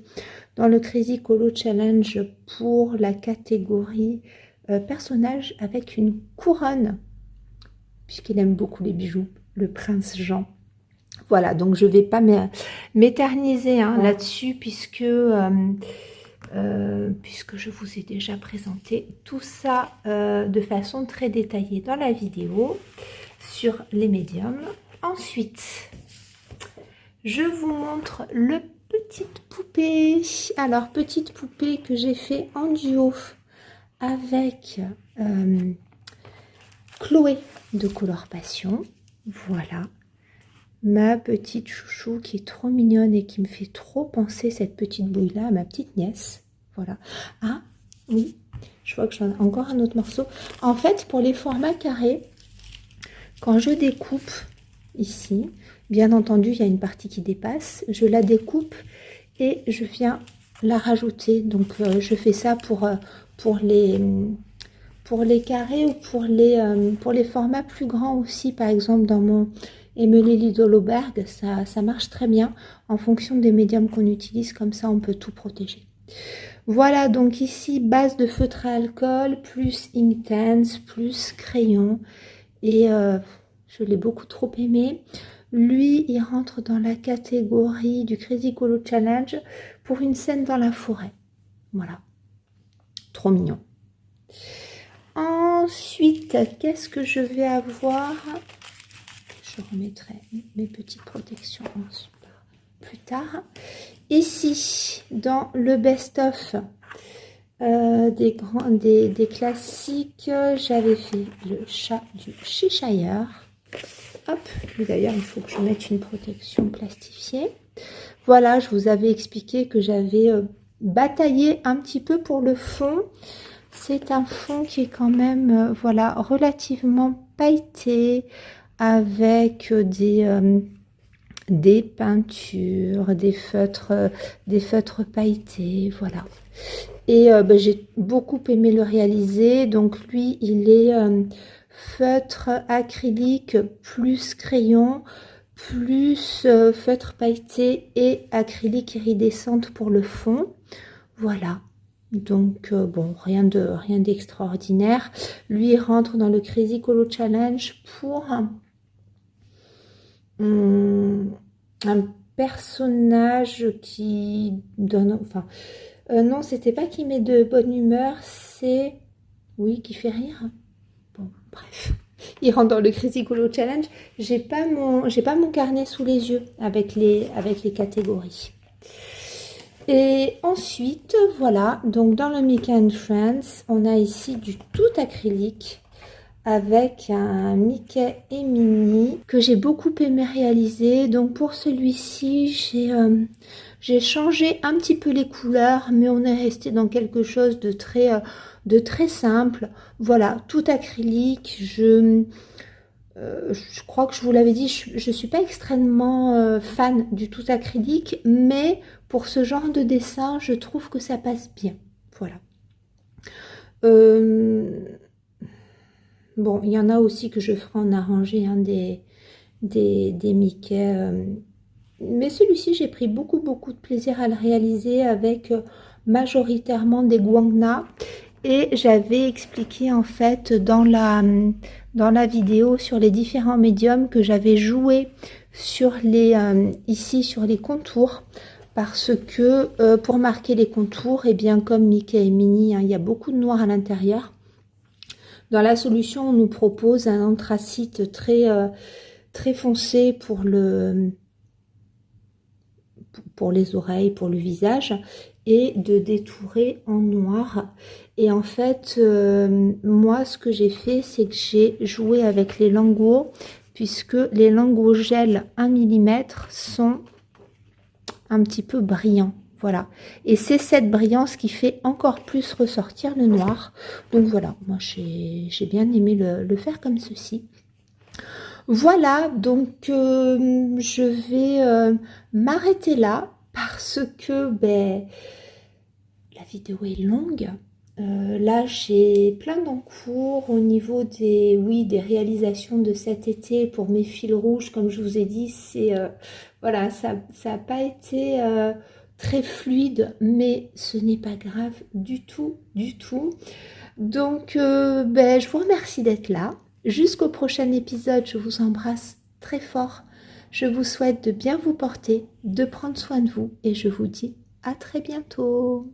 dans le Crazy Colo Challenge pour la catégorie personnage avec une couronne, puisqu'il aime beaucoup les bijoux, le prince Jean. Voilà, donc je ne vais pas m'éterniser là-dessus, puisque je vous ai déjà présenté tout ça de façon très détaillée dans la vidéo sur les médiums. Ensuite, je vous montre le petite poupée. Alors, petite poupée que j'ai fait en duo avec Chloé de Color Passion. Voilà. Ma petite chouchou qui est trop mignonne et qui me fait trop penser cette petite bouille-là à ma petite nièce. Voilà. Ah, oui, je vois que j'en ai encore un autre morceau. En fait, pour les formats carrés, quand je découpe ici, bien entendu, il y a une partie qui dépasse, je la découpe et je viens la rajouter. Donc, je fais ça pour les carrés ou pour les formats plus grands aussi. Par exemple, dans mon Emily Lidolberg, ça marche très bien en fonction des médiums qu'on utilise. Comme ça, on peut tout protéger. Voilà, donc ici, base de feutre à alcool, plus Inktense, plus crayon. Et je l'ai beaucoup trop aimé. Lui, il rentre dans la catégorie du Crazy Colo Challenge pour une scène dans la forêt. Voilà, trop mignon. Ensuite, qu'est-ce que je vais avoir? Je remettrai mes petites protections plus tard. Ici, dans le best-of des classiques, j'avais fait le chat du Cheshire. Hop, d'ailleurs, il faut que je mette une protection plastifiée. Voilà, je vous avais expliqué que j'avais bataillé un petit peu pour le fond. C'est un fond qui est quand même, voilà, relativement pailleté, avec des peintures, des feutres pailletés, voilà. Et j'ai beaucoup aimé le réaliser. Donc lui, il est feutre acrylique plus crayon, plus feutre pailleté et acrylique iridescente pour le fond. Voilà. Donc bon, rien d'extraordinaire. Lui, il rentre dans le Crazy Colo Challenge pour un personnage qui donne, enfin, non, c'était pas qui met de bonne humeur, c'est, oui, qui fait rire. Bon, bref, il rentre dans le Crazy Colo Challenge. J'ai pas mon carnet sous les yeux avec les catégories. Et ensuite, voilà, donc dans le Mickey and Friends, on a ici du tout acrylique avec un Mickey et Minnie que j'ai beaucoup aimé réaliser. Donc pour celui-ci, j'ai changé un petit peu les couleurs, mais on est resté dans quelque chose de très simple. Voilà, tout acrylique. Je crois que je vous l'avais dit, je ne suis pas extrêmement fan du tout acrylique, mais pour ce genre de dessin, je trouve que ça passe bien. Voilà. Bon, il y en a aussi que je ferai en arrangé, hein, des Mickey. Mais celui-ci, j'ai pris beaucoup de plaisir à le réaliser avec majoritairement des guangna. Et j'avais expliqué en fait dans la vidéo sur les différents médiums que j'avais joué sur ici sur les contours. Parce que pour marquer les contours, et bien comme Mickey et Minnie, hein, il y a beaucoup de noir à l'intérieur. Dans la solution, on nous propose un anthracite très foncé pour les oreilles, pour le visage, et de détourer en noir. Et en fait, moi, ce que j'ai fait, c'est que j'ai joué avec les lingots, puisque les lingots gel 1 mm sont un petit peu brillants. Voilà, et c'est cette brillance qui fait encore plus ressortir le noir. Donc voilà, moi j'ai bien aimé le faire comme ceci. Voilà, donc je vais m'arrêter là parce que la vidéo est longue. Là, j'ai plein d'encours au niveau des réalisations de cet été pour mes fils rouges. Comme je vous ai dit, voilà, ça n'a pas été très fluide, mais ce n'est pas grave du tout. Donc, je vous remercie d'être là. Jusqu'au prochain épisode, je vous embrasse très fort. Je vous souhaite de bien vous porter, de prendre soin de vous et je vous dis à très bientôt.